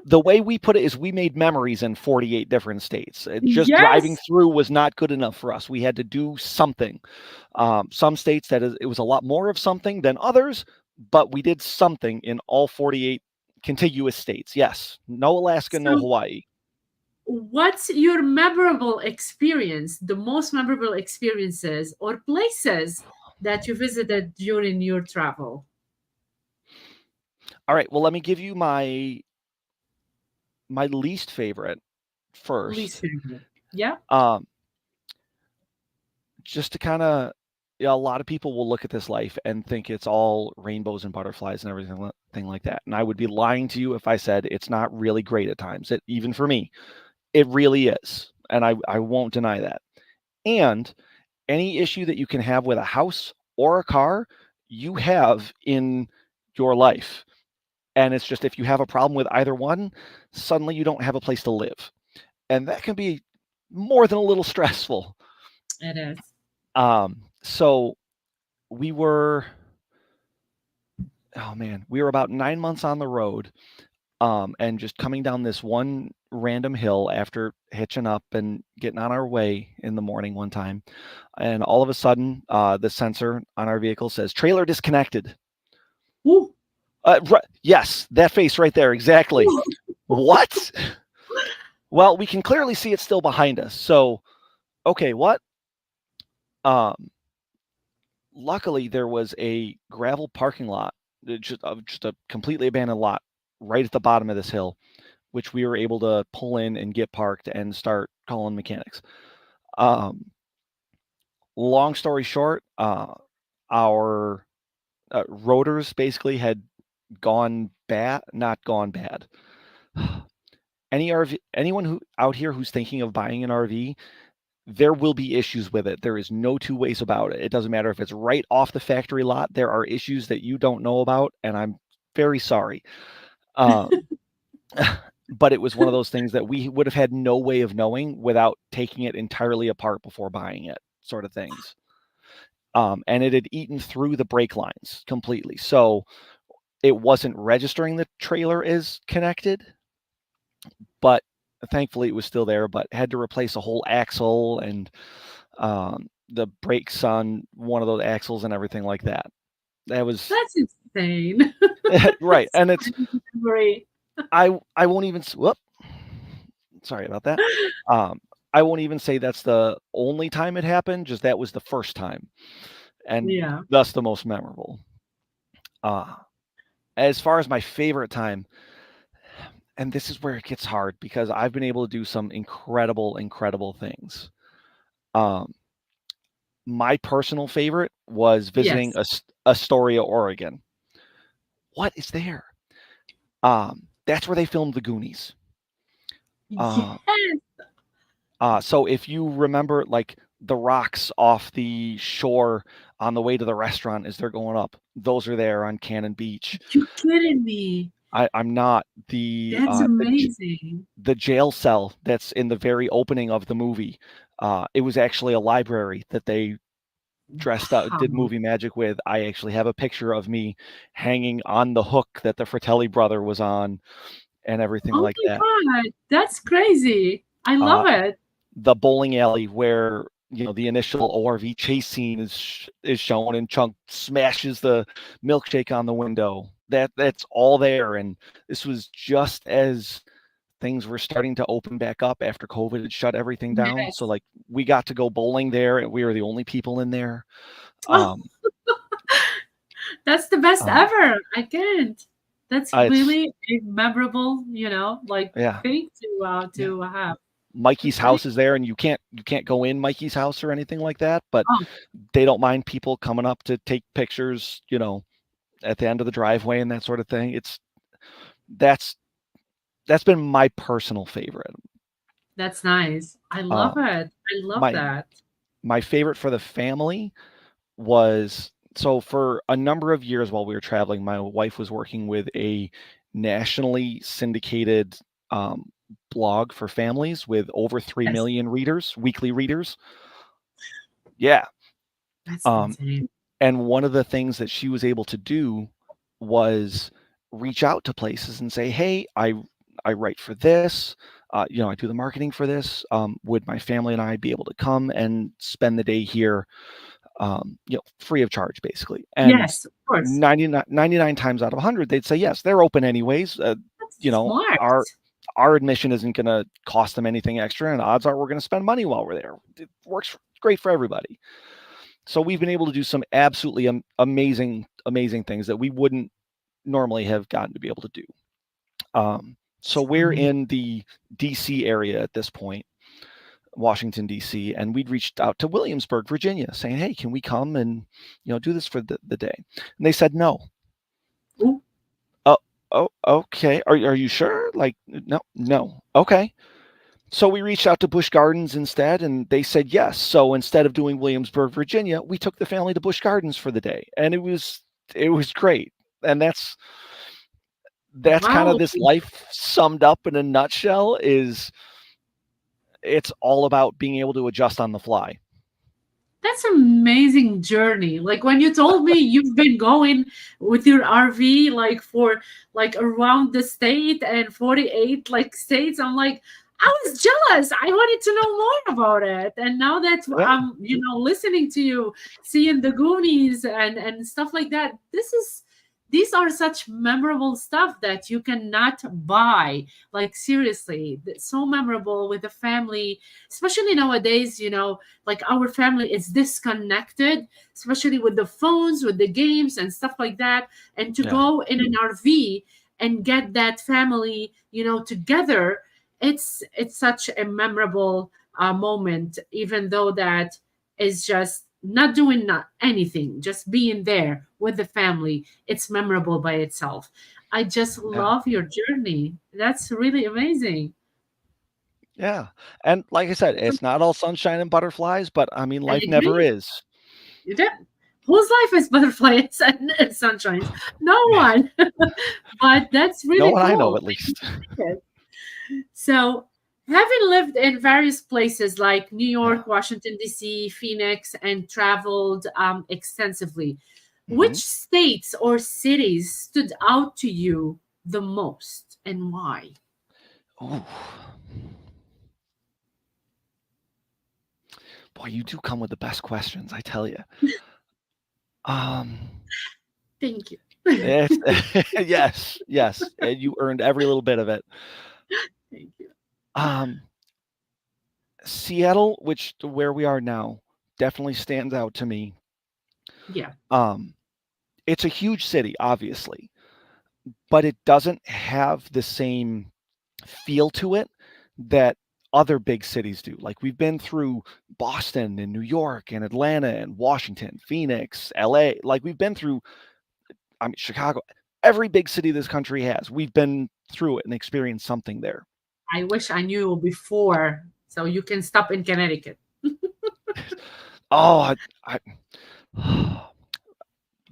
The way we put it is we made memories in 48 different states. Just driving Yes. through was not good enough for us. We had to do something. Some states it was a lot more of something than others, but we did something in all 48 contiguous states. Yes, no Alaska, no So, Hawaii. what's your memorable experience, the most memorable experiences or places that you visited during your travel? All right, well, let me give you my least favorite Least first. favorite. Yeah, Um, just to kind of, a lot of people will look at this life and think it's all rainbows and butterflies and everything thing like that. And I would be lying to you if I said it's not really great at times. Even for me, it really is. And I won't deny that. And any issue that you can have with a house or a car, you have in your life. And it's just if you have a problem with either one, suddenly you don't have a place to live. And that can be more than a little stressful. it is. So we were, oh man, we were about 9 months on the road, and just coming down this one random hill after hitching up and getting on our way in the morning one time. And all of a sudden, the sensor on our vehicle says trailer disconnected. Woo, Yes, that face right there, exactly. woo. What? Well, we can clearly see it's still behind us. So, okay, what? Um, Luckily, there was a gravel parking lot, just a completely abandoned lot right at the bottom of this hill, which we were able to pull in and get parked and start calling mechanics. Um, Long story short, our rotors basically had gone bad, not gone bad. Anyone who out here who's thinking of buying an RV, there will be issues with it. There is no two ways about it. It doesn't matter if it's right off the factory lot. There are issues that you don't know about, and I'm very sorry. Um, but it was one of those things that we would have had no way of knowing without taking it entirely apart before buying it, sort of things. And it had eaten through the brake lines completely. So it wasn't registering the trailer is connected, but thankfully it was still there, but had to replace a whole axle and the brakes on one of those axles and everything like that. That was That's insane. right. That's And it's, crazy memory. I won't even, whoop, sorry about that. Um, I won't even say that's the only time it happened, just that was the first time. And Yeah. thus the most memorable. Uh, as far as my favorite time, and this is where it gets hard because I've been able to do some incredible, incredible things. Um, my personal favorite was visiting Yes. Astoria, Oregon. What is there? That's where they filmed the Goonies. Yes. Uh, so if you remember, like the rocks off the shore on the way to the restaurant as they're going up, those are there on Cannon Beach. You kidding me? I'm not That's amazing. the jail cell that's in the very opening of the movie. It was actually a library that they dressed up, did Wow. movie magic with. I actually have a picture of me hanging on the hook that the Fratelli brother was on and everything Oh like my that. God. That's crazy. I love Uh, it. the bowling alley where the initial ORV chase scene is shown, and Chunk smashes the milkshake on the window. That's all there, and this was just as things were starting to open back up after COVID had shut everything down. So Yes. like we got to go bowling there, and we were the only people in there. Oh, Um, that's the best uh, ever. I can't. That's it's really a memorable, like yeah, thing yeah. to have. Mikey's That's really house is there, and you can't go in Mikey's house or anything like that, but oh, they don't mind people coming up to take pictures, at the end of the driveway and that sort of thing. That's that's been my personal favorite. that's nice. I love Um, it. I love my that. my favorite for the family was, so for a number of years while we were traveling, my wife was working with a nationally syndicated um, blog for families with over 3 Yes. million readers, weekly readers. Yeah. That's Um, insane. and one of the things that she was able to do was reach out to places and say, "Hey, I write for this. I do the marketing for this. Would my family and I be able to come and spend the day here, free of charge, basically?" And Yes, of course. 99 times out of 100, they'd say yes. They're open anyways. That's You know, smart. our admission isn't going to cost them anything extra, and odds are we're going to spend money while we're there. It works great for everybody. So we've been able to do some absolutely amazing, amazing things that we wouldn't normally have gotten to be able to do. So It's we're amazing. in the DC area at this point. Washington, D.C., and we'd reached out to Williamsburg, Virginia, saying, hey, can we come and, do this for the day? And they said no. Ooh. Oh, oh, okay. Are you sure? Like, no, no. Okay. So we reached out to Busch Gardens instead, and they said yes. So instead of doing Williamsburg, Virginia, we took the family to Busch Gardens for the day, and it was great. And that's kind of Wow. this life summed up in a nutshell. Is it's all about being able to adjust on the fly. That's an amazing journey. Like when you told me you've been going with your RV like for like around the state and 48 like states, I'm like, I was jealous. I wanted to know more about it. And now that Yeah, I'm, listening to you, seeing the Goonies and stuff like that, these are such memorable stuff that you cannot buy. Like seriously, it's so memorable with the family, especially nowadays, like our family is disconnected, especially with the phones, with the games and stuff like that. And to yeah, go in an RV and get that family, together, it's such a memorable moment, even though that is just not doing not anything, just being there with the family. It's memorable by itself. I just yeah, love your journey. That's really amazing. yeah. And like I said, it's not all sunshine and butterflies, but I mean, I life never agree. is. You did. Whose life is butterflies and sunshines? No one. But that's No really one I know, cool. at least. So, having lived in various places like New Yeah. York, Washington, D.C., Phoenix, and traveled extensively, which Hmm. states or cities stood out to you the most and why? Ooh, boy, you do come with the best questions, I tell you. Um, Thank you. it's yes, yes, and you earned every little bit of it. Thank you. Um, Seattle, which where we are now, definitely stands out to me. Yeah, Um, it's a huge city, obviously, but it doesn't have the same feel to it that other big cities do. Like we've been through Boston and New York and Atlanta and Washington, Phoenix, LA. Like we've been through, I mean, Chicago, every big city this country has. We've been through it and experienced something there. I wish I knew before so you can stop in Connecticut. Oh, I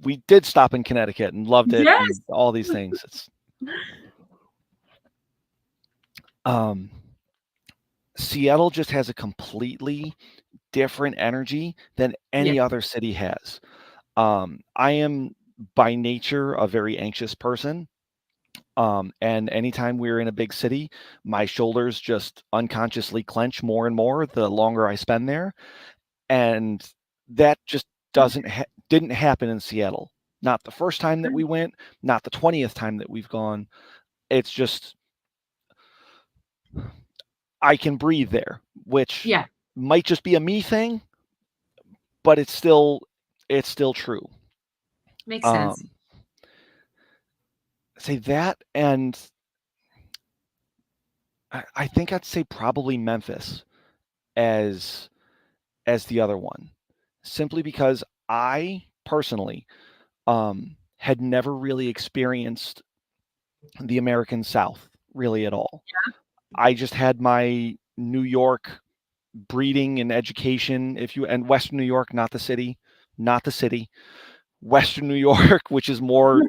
we did stop in Connecticut and loved it and Yes. all these things. Um, Seattle just has a completely different energy than Yeah. any other city has. I am by nature a very anxious person. And anytime we're in a big city, my shoulders just unconsciously clench more and more the longer I spend there. And that just didn't happen in Seattle. Not the first time that we went, not the 20th time that we've gone. It's just I can breathe there, which Yeah. might just be a me thing, but it's still true. Makes sense. Um, say that, and I think I'd say probably Memphis as the other one, simply because I personally had never really experienced the American South really at all. I just had my New York breeding and education, if you and Western New York, not the city, Western New York, which is more,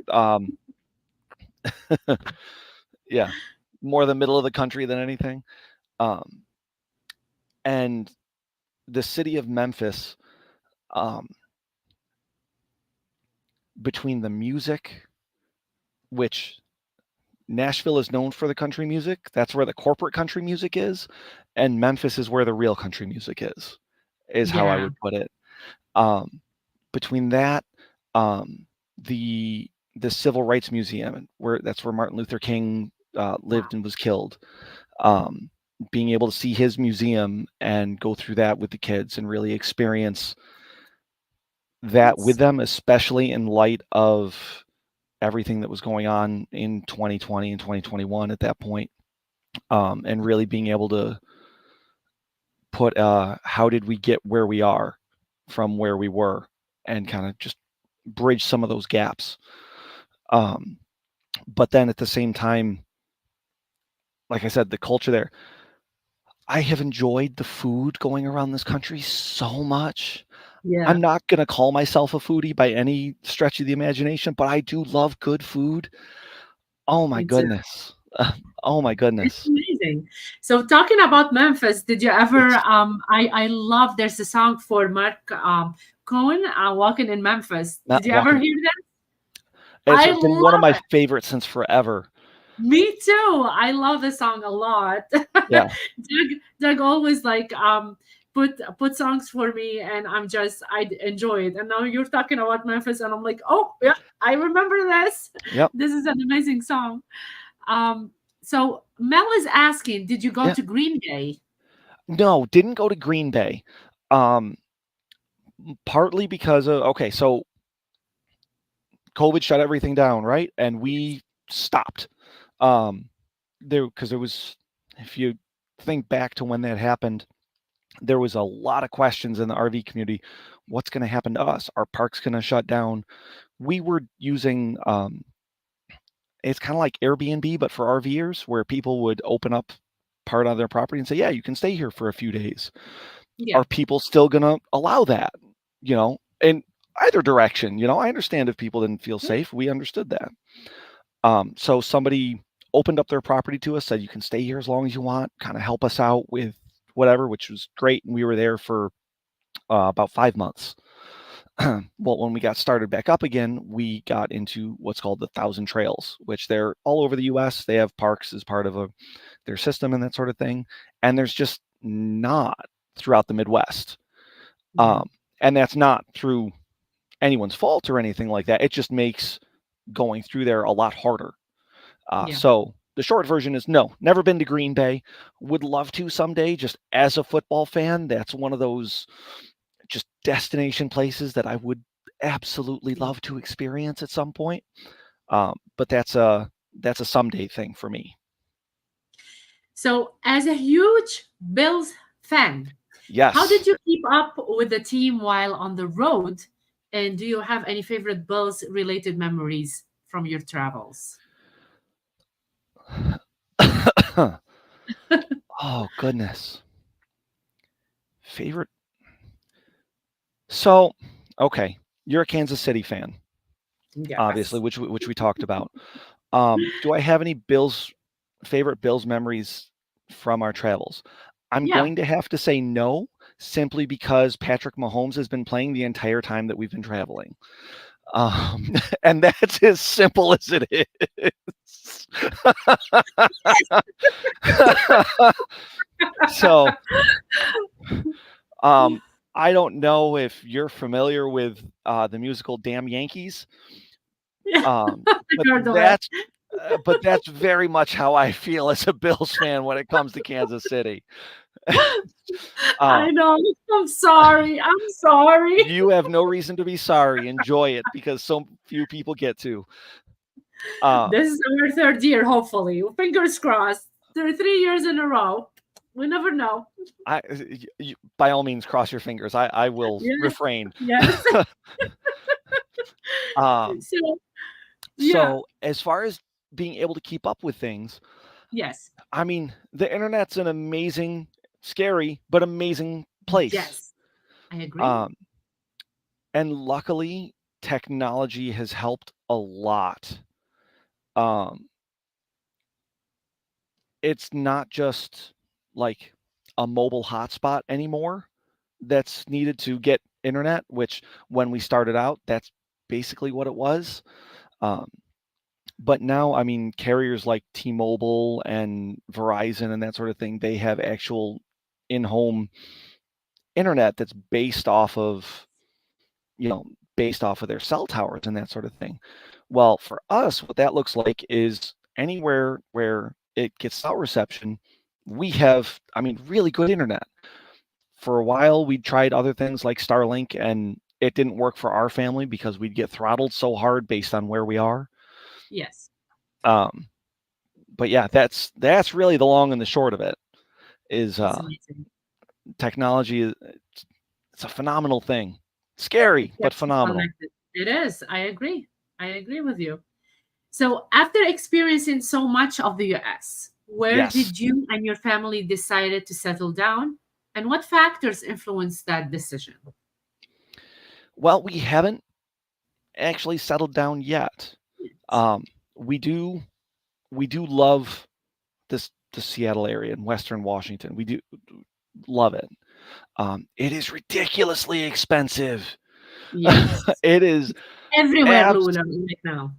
yeah, more the middle of the country than anything. Um, and the city of Memphis, um, between the music, which Nashville is known for the country music. That's where the corporate country music is, and Memphis is where the real country music is how I Yeah. would put it. Um, between that, um, the Civil Rights Museum, and where that's where Martin Luther King Wow. lived and was killed. Um, being able to see his museum and go through that with the kids and really experience that with That's them, especially in light of everything that was going on in 2020 and 2021 at that point, and really being able put how did we get where we are from where we were, and kind of just bridge some of those gaps. Um, but then at the same time, like I said, the culture there, I have enjoyed the food going around this country so much. Yeah, I'm not going to call myself a foodie by any stretch of the imagination, but I do love good food. Oh my me too. goodness. Oh my It's goodness. amazing. So talking about Memphis, did you ever Yes. I love there's a song for Mark Cohen, Walking in Memphis. Not Did you ever walking. hear that? It's I been one of love my it. favorites since forever. Me too. I love the song a lot. Yeah. Doug always like put songs for me, and I enjoy it. And now you're talking about Memphis, and I'm like, oh yeah, I remember this. Yep. This is an amazing song. Um, so Mel is asking, did you go Yeah. to Green Bay? No, didn't go to Green Bay. Um, Partly because of, okay, so COVID shut everything down, right? And Yes. we stopped. Um, because there was, if you think back to when that happened, there was a lot of questions in the RV community. What's going to happen to us? Our park's going to shut down. We were using, it's kind of like Airbnb, but for RVers, where people would open up part of their property and say, yeah, you can stay here for a few days. Yeah. Are people still going to allow that? In either direction, I understand if people didn't feel Yeah. safe. We understood that. So somebody opened up their property to us, said, you can stay here as long as you want, kind of help us out with whatever, which was great. And we were there for about 5 months. Well, when we got started back up again, we got into what's called the Thousand Trails, which they're all over the US. They have parks as part of their system and that sort of thing. And there's just not throughout the Midwest. Yeah. Um, and that's not through anyone's fault or anything like that. It just makes going through there a lot harder. Yeah. So the short version is no, never been to Green Bay. Would love to someday, just as a football fan. That's one of those just destination places that I would absolutely Yeah. love to experience at some point. But that's a someday thing for me. So as a huge Bills fan, how Yes. did you keep up with the team while on the road? And do you have any favorite Bills related memories from your travels? Oh goodness. Favorite. So, okay, you're a Kansas City fan, obviously, Yes. which we talked about. Do I have any favorite Bills memories from our travels? I'm Yeah. going to have to say no, simply because Patrick Mahomes has been playing the entire time that we've been traveling. And that's as simple as it is. So, um, I don't know if you're familiar with the musical Damn Yankees, Yeah. um, I but heard of it. that's but that's very much how I feel as a Bills fan when it comes to Kansas City. I Um, know. I'm sorry. I'm sorry. you have no reason to be sorry. Enjoy it because so few people get to. Um, This is our third year, hopefully. Fingers crossed. 3 years in a row. We never know. by all means, cross your fingers. I will Yes. refrain. Yes. um, So, yeah. so as far as being able to keep up with things, Yes. I mean, the internet's an amazing, scary, but amazing place. Yes. I agree. Um, and luckily, technology has helped a lot. Um, it's not just like a mobile hotspot anymore that's needed to get internet, which when we started out, that's basically what it was. Um, but now, I mean, carriers like T-Mobile and Verizon and that sort of thing, they have actual in-home internet that's based off of their cell towers and that sort of thing. Well, for us, what that looks like is anywhere where it gets cell reception, we have, I mean, really good internet. For a while, we tried other things like Starlink, and it didn't work for our family because we'd get throttled so hard based on where we are. Yes. Um, but yeah, that's really the long and the short of it. Is It's amazing. technology is it's a phenomenal thing. Scary, It but keeps you phenomenal. connected. It is. I agree. I agree with you. So, after experiencing so much of the US, where Yes. did you and your family decided to settle down, and what factors influenced that decision? Well, we haven't actually settled down yet. Um, we do we do love the Seattle area in Western Washington. We do love it. It is ridiculously expensive. Yes. It is Everywhere, abs. Lula, right now.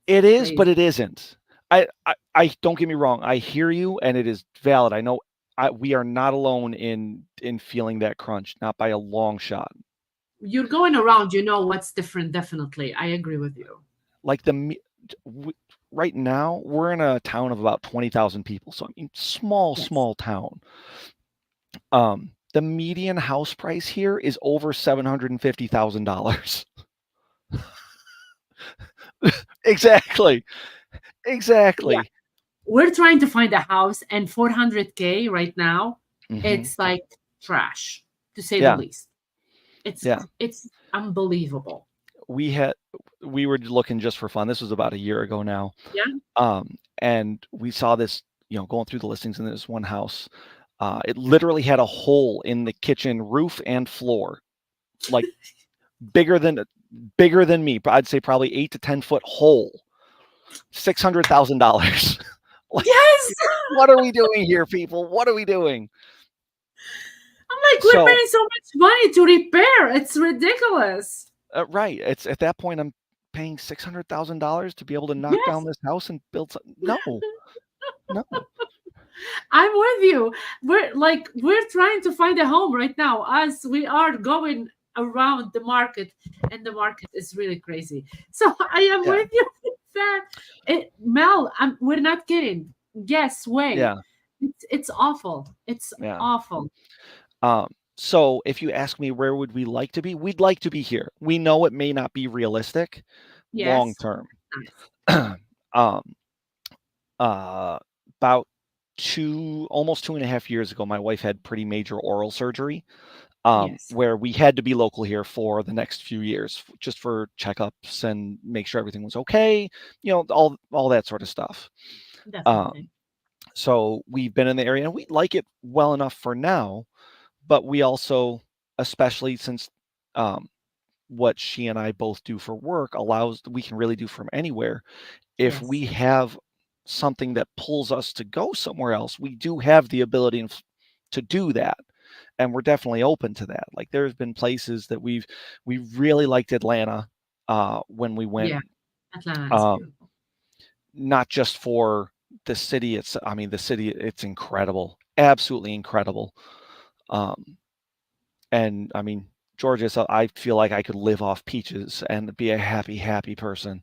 It is, but Crazy. it isn't. I don't get me wrong. I hear you, and it is valid. I know we are not alone in feeling that crunch, not by a long shot. You're going around, you know what's different, definitely. I agree with you. Like w- right now, we're in a town of about 20,000 people, so I mean, Yes. small town. The median house price here is over $750,000. Exactly, Yeah. exactly. We're trying to find a house, and 400K right now, Hmm. it's like trash, to say the Yeah, least. yeah. It's unbelievable. We had we were looking just for fun. This was about a year ago now. Yeah. And we saw this, going through the listings in this one house. It literally had a hole in the kitchen roof and floor, like bigger than bigger than me. I'd say probably 8 to 10 foot hole. $600,000. Like, Yes. what are we doing here, people? What are we doing? I'm like, we're So, paying so much money to repair. It's ridiculous. right, it's at that point I'm paying $600,000 to be able to knock down Yes. this house and build. No, no, I'm with you. We're trying to find a home right now as we are going around the market, and the market is really crazy. So I am yeah, with you with that. Mel, we're not kidding. Guess way. yeah, It's awful. It's yeah. awful. So if you ask me where would we like to be, we'd like to be here. We know it may not be realistic long Yes. term. Nice. um, uh, about almost 2.5 years ago, my wife had pretty major oral surgery, Yes. where we had to be local here for the next few years, just for checkups and make sure everything was okay. All that sort of stuff. Um, Definitely. so we've been in the area and we like it well enough for now, but we also, especially since um, what she and I both do for work allows we can really do from anywhere. If Yes. we have something that pulls us to go somewhere else, we do have the ability to do that. And we're definitely open to that. Like there's been places that we really liked Atlanta when we went, Yeah. Atlanta is um, beautiful. not just for the city. I mean, the city, it's incredible, absolutely incredible. Um, and I mean, Georgia, so I feel like I could live off peaches and be a happy person.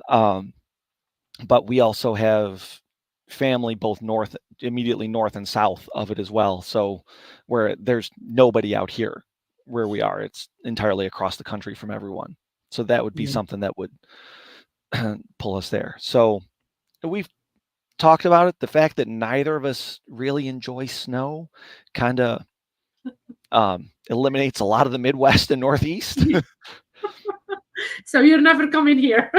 Um, but we also have family both immediately north and south of it as well. So where there's nobody out here where we are, it's entirely across the country from everyone. So that would be Yeah. something that would pull us there. So we've talked about it. The fact that neither of us really enjoy snow kind of eliminates a lot of the Midwest and Northeast. So you're never coming here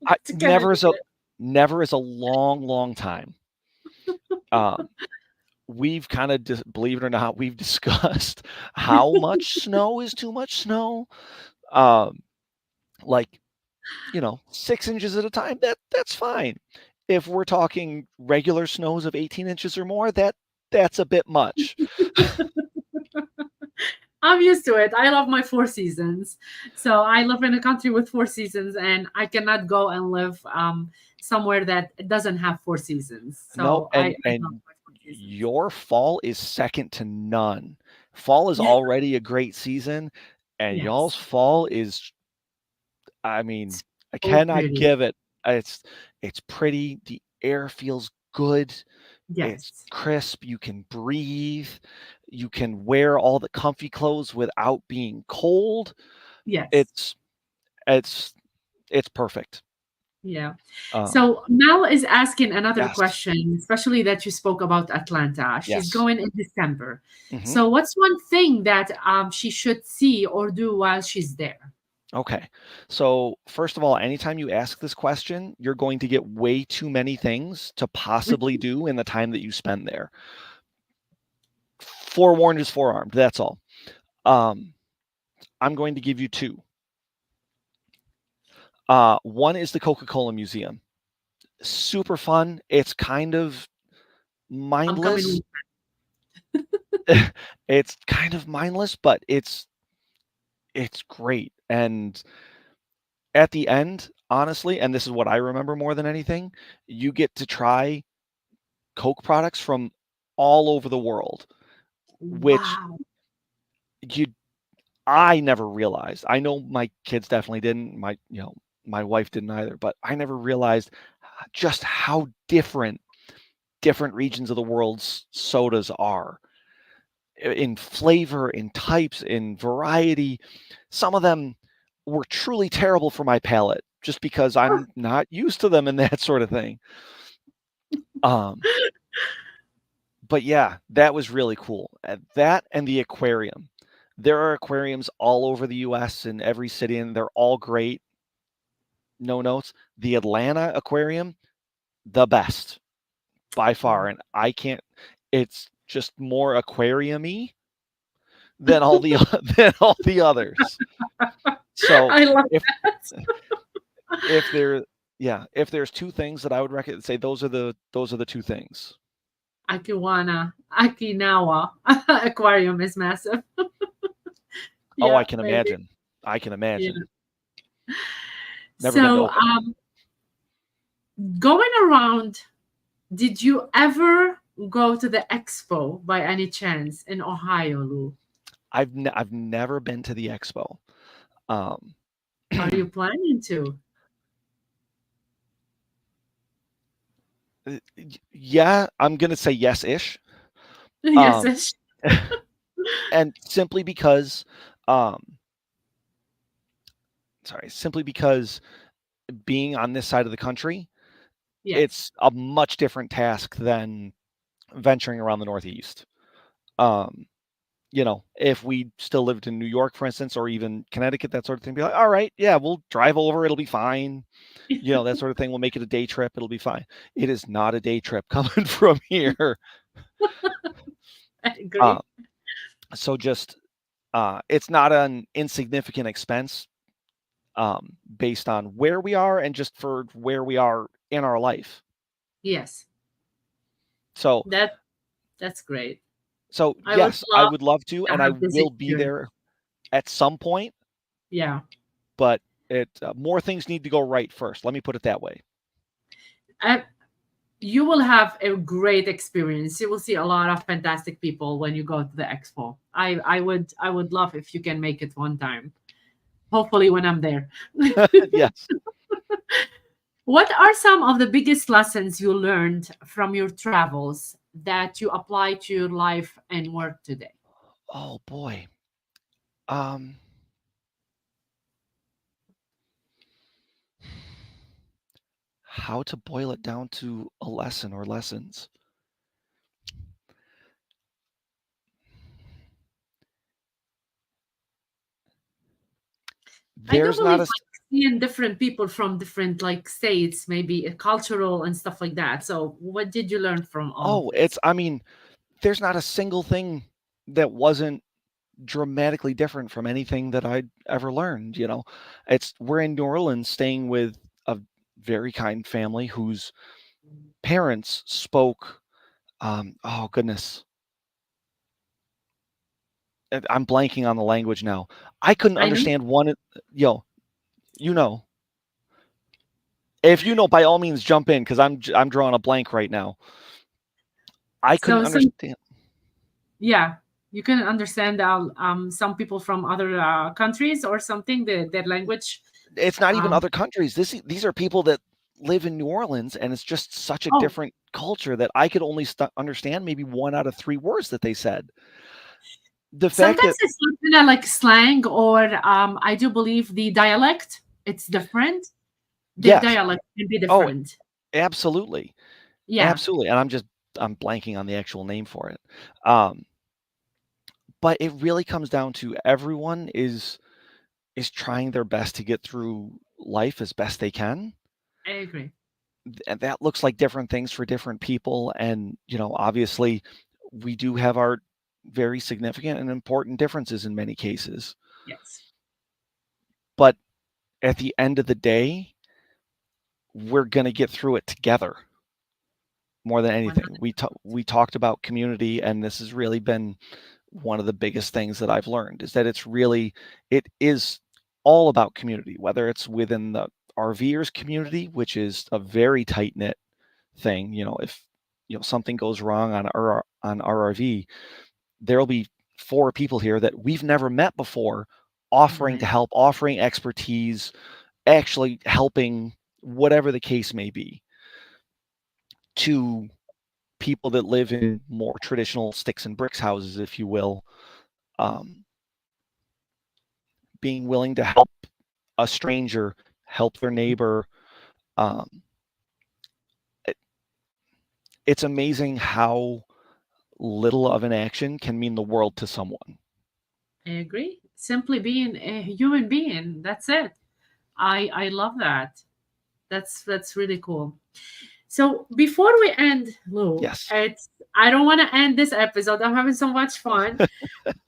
I to Canada. never is a long time. Um, we've kind of believe it or not, we've discussed how much snow is too much snow. Um, like 6 inches at a time. That's fine. If we're talking regular snows of 18 inches or more, that's a bit much. I'm used to it. I love my four seasons. So I live in a country with four seasons, and I cannot go and live somewhere that doesn't have four seasons. Nope, So and I love my four seasons. your fall is second to none. Fall is Yeah. already a great season, and y'all's Yes. fall is, I mean, I So cannot pretty. give it. It's pretty. The air feels good. It's Yes. crisp. You can breathe. You can wear all the comfy clothes without being cold. Yes. It's it's it's perfect. Yeah. Um, So Mel is asking another yes, question, especially that you spoke about Atlanta. She's yes. going in December. Hmm. So what's one thing that she should see or do while she's there? Okay. So, first of all, anytime you ask this question, you're going to get way too many things to possibly do in the time that you spend there. Forewarned is forearmed. That's all. Um, I'm going to give you two. One is the Coca-Cola Museum. Super fun. It's kind of I'm coming mindless. with It's kind of mindless, but it's great. And at the end, honestly, and this is what I remember more than anything, you get to try Coke products from all over the world, which wow. you I never realized. I know my kids definitely didn't. My wife didn't either, but I never realized just how different regions of the world's sodas are in flavor, in types, in variety. Some of them were truly terrible for my palate just because I'm not used to them and that sort of thing. Um, but yeah, that was really cool. That and the aquarium. There are aquariums all over the US in every city, and they're all great. No notes. The Atlanta aquarium, the best by far. And I can't, it's just more aquarium-y than all the than all the others. So I love if that. if there yeah, if there's two things that I would recommend, say those are the two things. Okinawa aquarium is massive. Oh, I Yeah, can maybe. imagine. I can Yeah. imagine. Never been to So Okinawa. going around, did you ever go to the expo by any chance in Ohio, Lou? I've never been to the expo. Um, Are you planning to? yeah, I'm gonna say yes-ish. Yes, Um, ish. and um, simply because being on this side of the country, Yes. it's a much different task than venturing around the Northeast. Um, if we still lived in New York, for instance, or even Connecticut, that sort of thing, be like, all right, yeah, we'll drive over, it'll be fine. That sort of thing. We'll make it a day trip, it'll be fine. It is not a day trip coming from here. I Um, agree. so just it's not an insignificant expense based on where we are and just for where we are in our life. Yes. So That that's great. so I would yes, I love would love to, to and I have this will be experience. there at some point, Yeah. but it more things need to go right first. Let me put it that way. I, you will have a great experience. You will see a lot of fantastic people when you go to the expo. I would love if you can make it one time. Hopefully when I'm there. Yes. What are some of the biggest lessons you learned from your travels that you apply to your life and work today? Oh boy. Um, how to boil it down to a lesson or lessons. I do There's not believe a like seeing different people from different like states, maybe cultural and stuff like that. So what did you learn from all of oh, this? there's not a single thing that wasn't dramatically different from anything that I'd ever learned. We're in New Orleans staying with a very kind family whose parents spoke oh goodness. I'm blanking on the language now. I couldn't I know. understand one yo, you know. If you know, by all means jump in because I'm drawing a blank right now. I couldn't So some understand. yeah, you can understand some people from other countries or something, their language. It's not even Um, other countries. These are people that live in New Orleans, and it's just such a oh, different culture that I could only understand maybe one out of three words that they said. The fact sometimes that it's kind of like slang or I do believe the dialect. It's different. Their Yes. dialect can be Oh, different. absolutely. Yeah, Absolutely. And I'm blanking on the actual name for it. Um, but it really comes down to everyone is trying their best to get through life as best they can. I agree. And that looks like different things for different people. And, obviously we do have our very significant and important differences in many cases. Yes, But at the end of the day, we're going to get through it together more than anything. 100. We talked about community, and this has really been one of the biggest things that I've learned is that it is all about community, whether it's within the RVers community, which is a very tight knit thing. If something goes wrong on our RV, there'll be four people here that we've never met before, offering to Right. help, offering expertise, actually helping, whatever the case may be, to people that live in more traditional sticks and bricks houses, if you will, um, being willing to help a stranger, help their neighbor. Um, it, it's amazing how little of an action can mean the world to someone. I agree. Simply being a human being. That's it. I love that. That's really cool. So before we end, Lou, Yes. it's I don't want to end this episode. I'm having so much fun,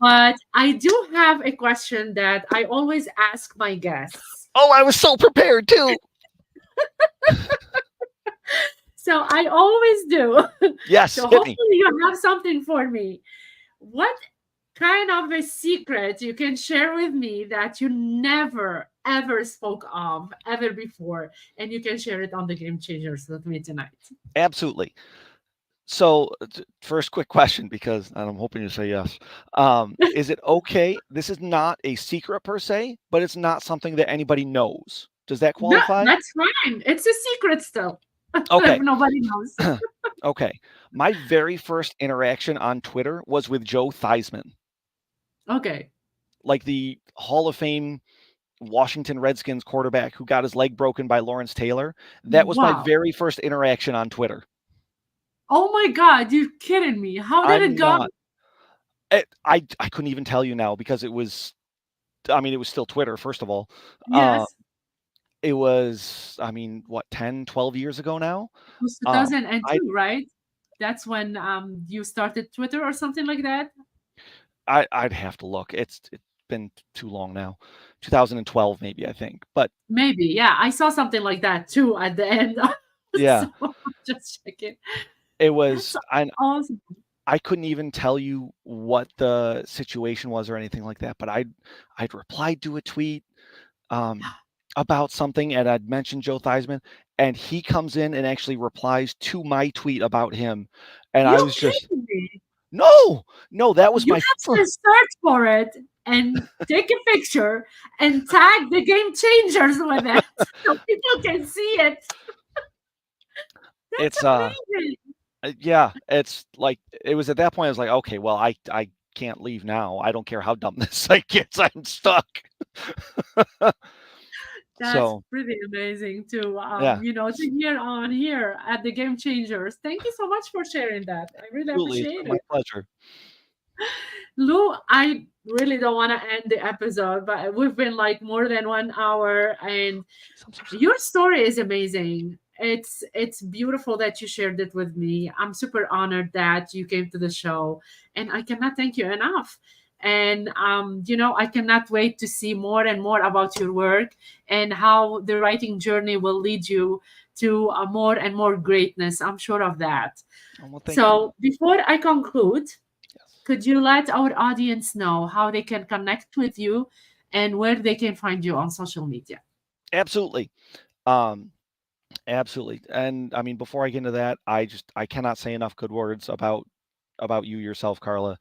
but I do have a question that I always ask my guests. Oh, I was so prepared too. So I always do. Yes, So hit me. hopefully you have something for me. What kind of a secret you can share with me that you never ever spoke of ever before, and you can share it on the Game Changers with me tonight? Absolutely. So, first quick question, because I'm hoping you say yes. Is it okay? This is not a secret per se, but it's not something that anybody knows. Does that No, qualify? that's fine. It's a secret still. If Okay. nobody knows. Okay. My very first interaction on Twitter was with Joe Theismann, Okay. like the Hall of Fame Washington Redskins quarterback who got his leg broken by Lawrence Taylor. That was my Wow. very first interaction on Twitter. Oh my God, you're kidding me. How did it I'm go? not. I couldn't even tell you now because it was. I mean, it was still Twitter, first of all. Uh, Yes. it was. I mean, what, 10, 12 years ago now? It was I 2002, right? That's when you started Twitter or something like that? I'd have to look. It's been too long now. 2012 maybe, I think. But Maybe. Yeah. I saw something like that too at the end. yeah, So just checking. it That's was. awesome. I couldn't even tell you what the situation was or anything like that. But I'd replied to a tweet um, about something, and I'd mentioned Joe Theismann, and he comes in and actually replies to my tweet about him, and I You was just, kidding me? no, no, that was You my have to search for it and take a picture and tag the Game Changers with it so people can see it. That's it's amazing. yeah, it's like it was at that point I was like, okay, well, I can't leave now. I don't care how dumb this site gets. I'm stuck. That's So pretty amazing to yeah, to hear on here at the Game Changers. Thank you so much for sharing that. I really absolutely, it's appreciate been my it. pleasure. Lou, I really don't want to end the episode, but we've been like more than 1 hour, and Jeez, I'm so sorry. your story is amazing. It's beautiful that you shared it with me. I'm super honored that you came to the show, and I cannot thank you enough. And I cannot wait to see more and more about your work and how the writing journey will lead you to more and more greatness. I'm sure of that. Oh, well, thank you. So before I conclude, Yes, could you let our audience know how they can connect with you and where they can find you on social media? absolutely. Um, Absolutely. And I mean, before I get into that, I cannot say enough good words about you yourself, Carla,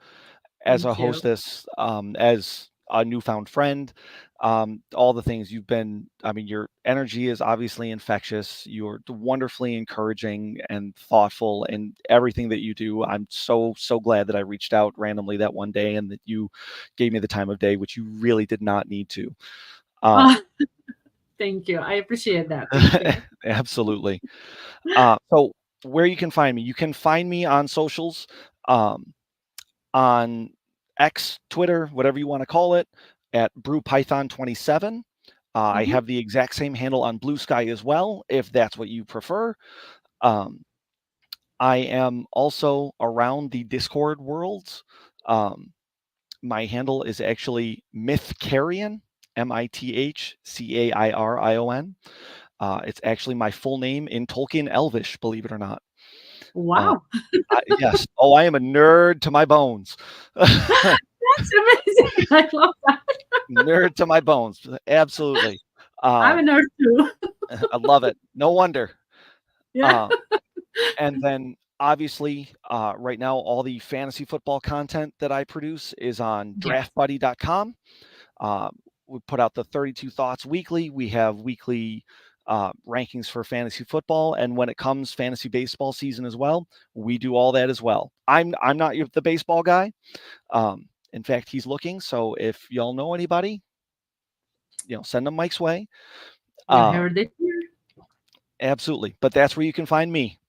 as a Thank you. hostess, as a newfound friend, all the things you've been. I mean, your energy is obviously infectious. You're wonderfully encouraging and thoughtful in everything that you do. I'm so glad that I reached out randomly that one day and that you gave me the time of day, which you really did not need to. Uh, Um, Thank you. I appreciate that. Thank you. Absolutely. So where you can find me on socials, um, on X, Twitter, whatever you want to call it, at BrewPython27. I Mhm. have the exact same handle on Blue Sky as well, if that's what you prefer. Um, I am also around the Discord worlds. Um, my handle is actually Mythcarion, Mithcairon. It's actually my full name in Tolkien Elvish, believe it or not. Uh, Wow. yes. Oh, I am a nerd to my bones. That's amazing. I love that. Nerd to my bones. Absolutely. I'm a Um, nerd too. I love it. No wonder. Yeah. Um, and then obviously, right now, all the fantasy football content that I produce is on Yes. draftbuddy.com. Uh, we put out the 32 Thoughts weekly. We have weekly rankings for fantasy football, and when it comes fantasy baseball season as well, we do all that as well. I'm not the baseball guy. In fact, he's looking. So if y'all know anybody, send them Mike's way. You Um, heard it here. absolutely. But that's where you can find me.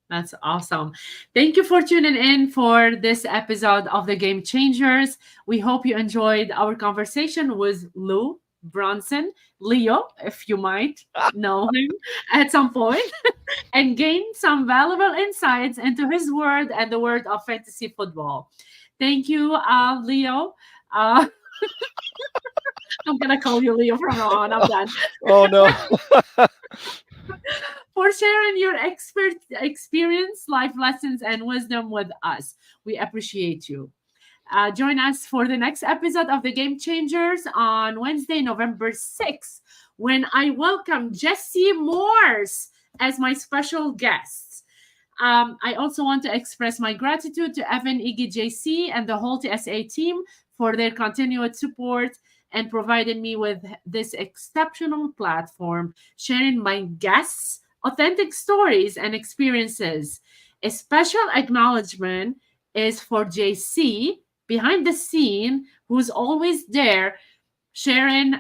That's awesome. Thank you for tuning in for this episode of the Game Changers. We hope you enjoyed our conversation with Lou Bronson, Leo, if you might know him at some point, and gain some valuable insights into his world and the world of fantasy football. Thank you, Leo. Uh, I'm gonna call you Leo from now on. I'm done. Oh no. For sharing your experience, life lessons, and wisdom with us. We appreciate you. Join us for the next episode of the Game Changers on Wednesday, November 6th, when I welcome Jesse Morse as my special guest. I also want to express my gratitude to Evan, Iggy, JC, and the whole TSA team for their continued support and providing me with this exceptional platform, sharing my guests' authentic stories and experiences. A special acknowledgement is for JC behind the scene, who's always there sharing,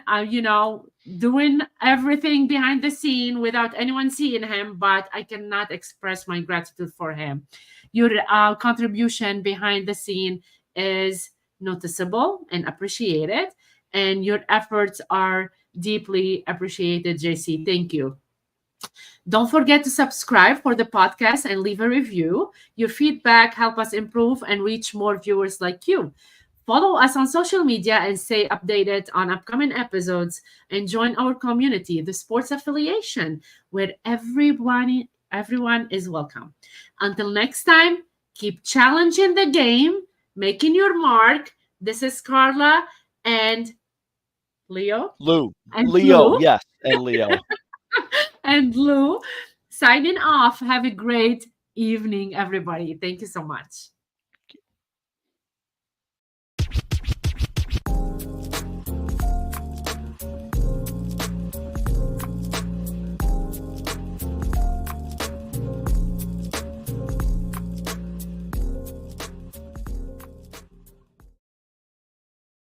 doing everything behind the scene without anyone seeing him, but I cannot express my gratitude for him. Your contribution behind the scene is noticeable and appreciated, and your efforts are deeply appreciated, JC. Thank you. Don't forget to subscribe for the podcast and leave a review. Your feedback help us improve and reach more viewers like you. Follow us on social media and stay updated on upcoming episodes and join our community, the Sports Affiliation, where everyone is welcome. Until next time, keep challenging the game, making your mark. This is Carla and Leo and Leo, Lou yes, and Leo. and Lou signing off. Have a great evening, everybody. Thank you so much.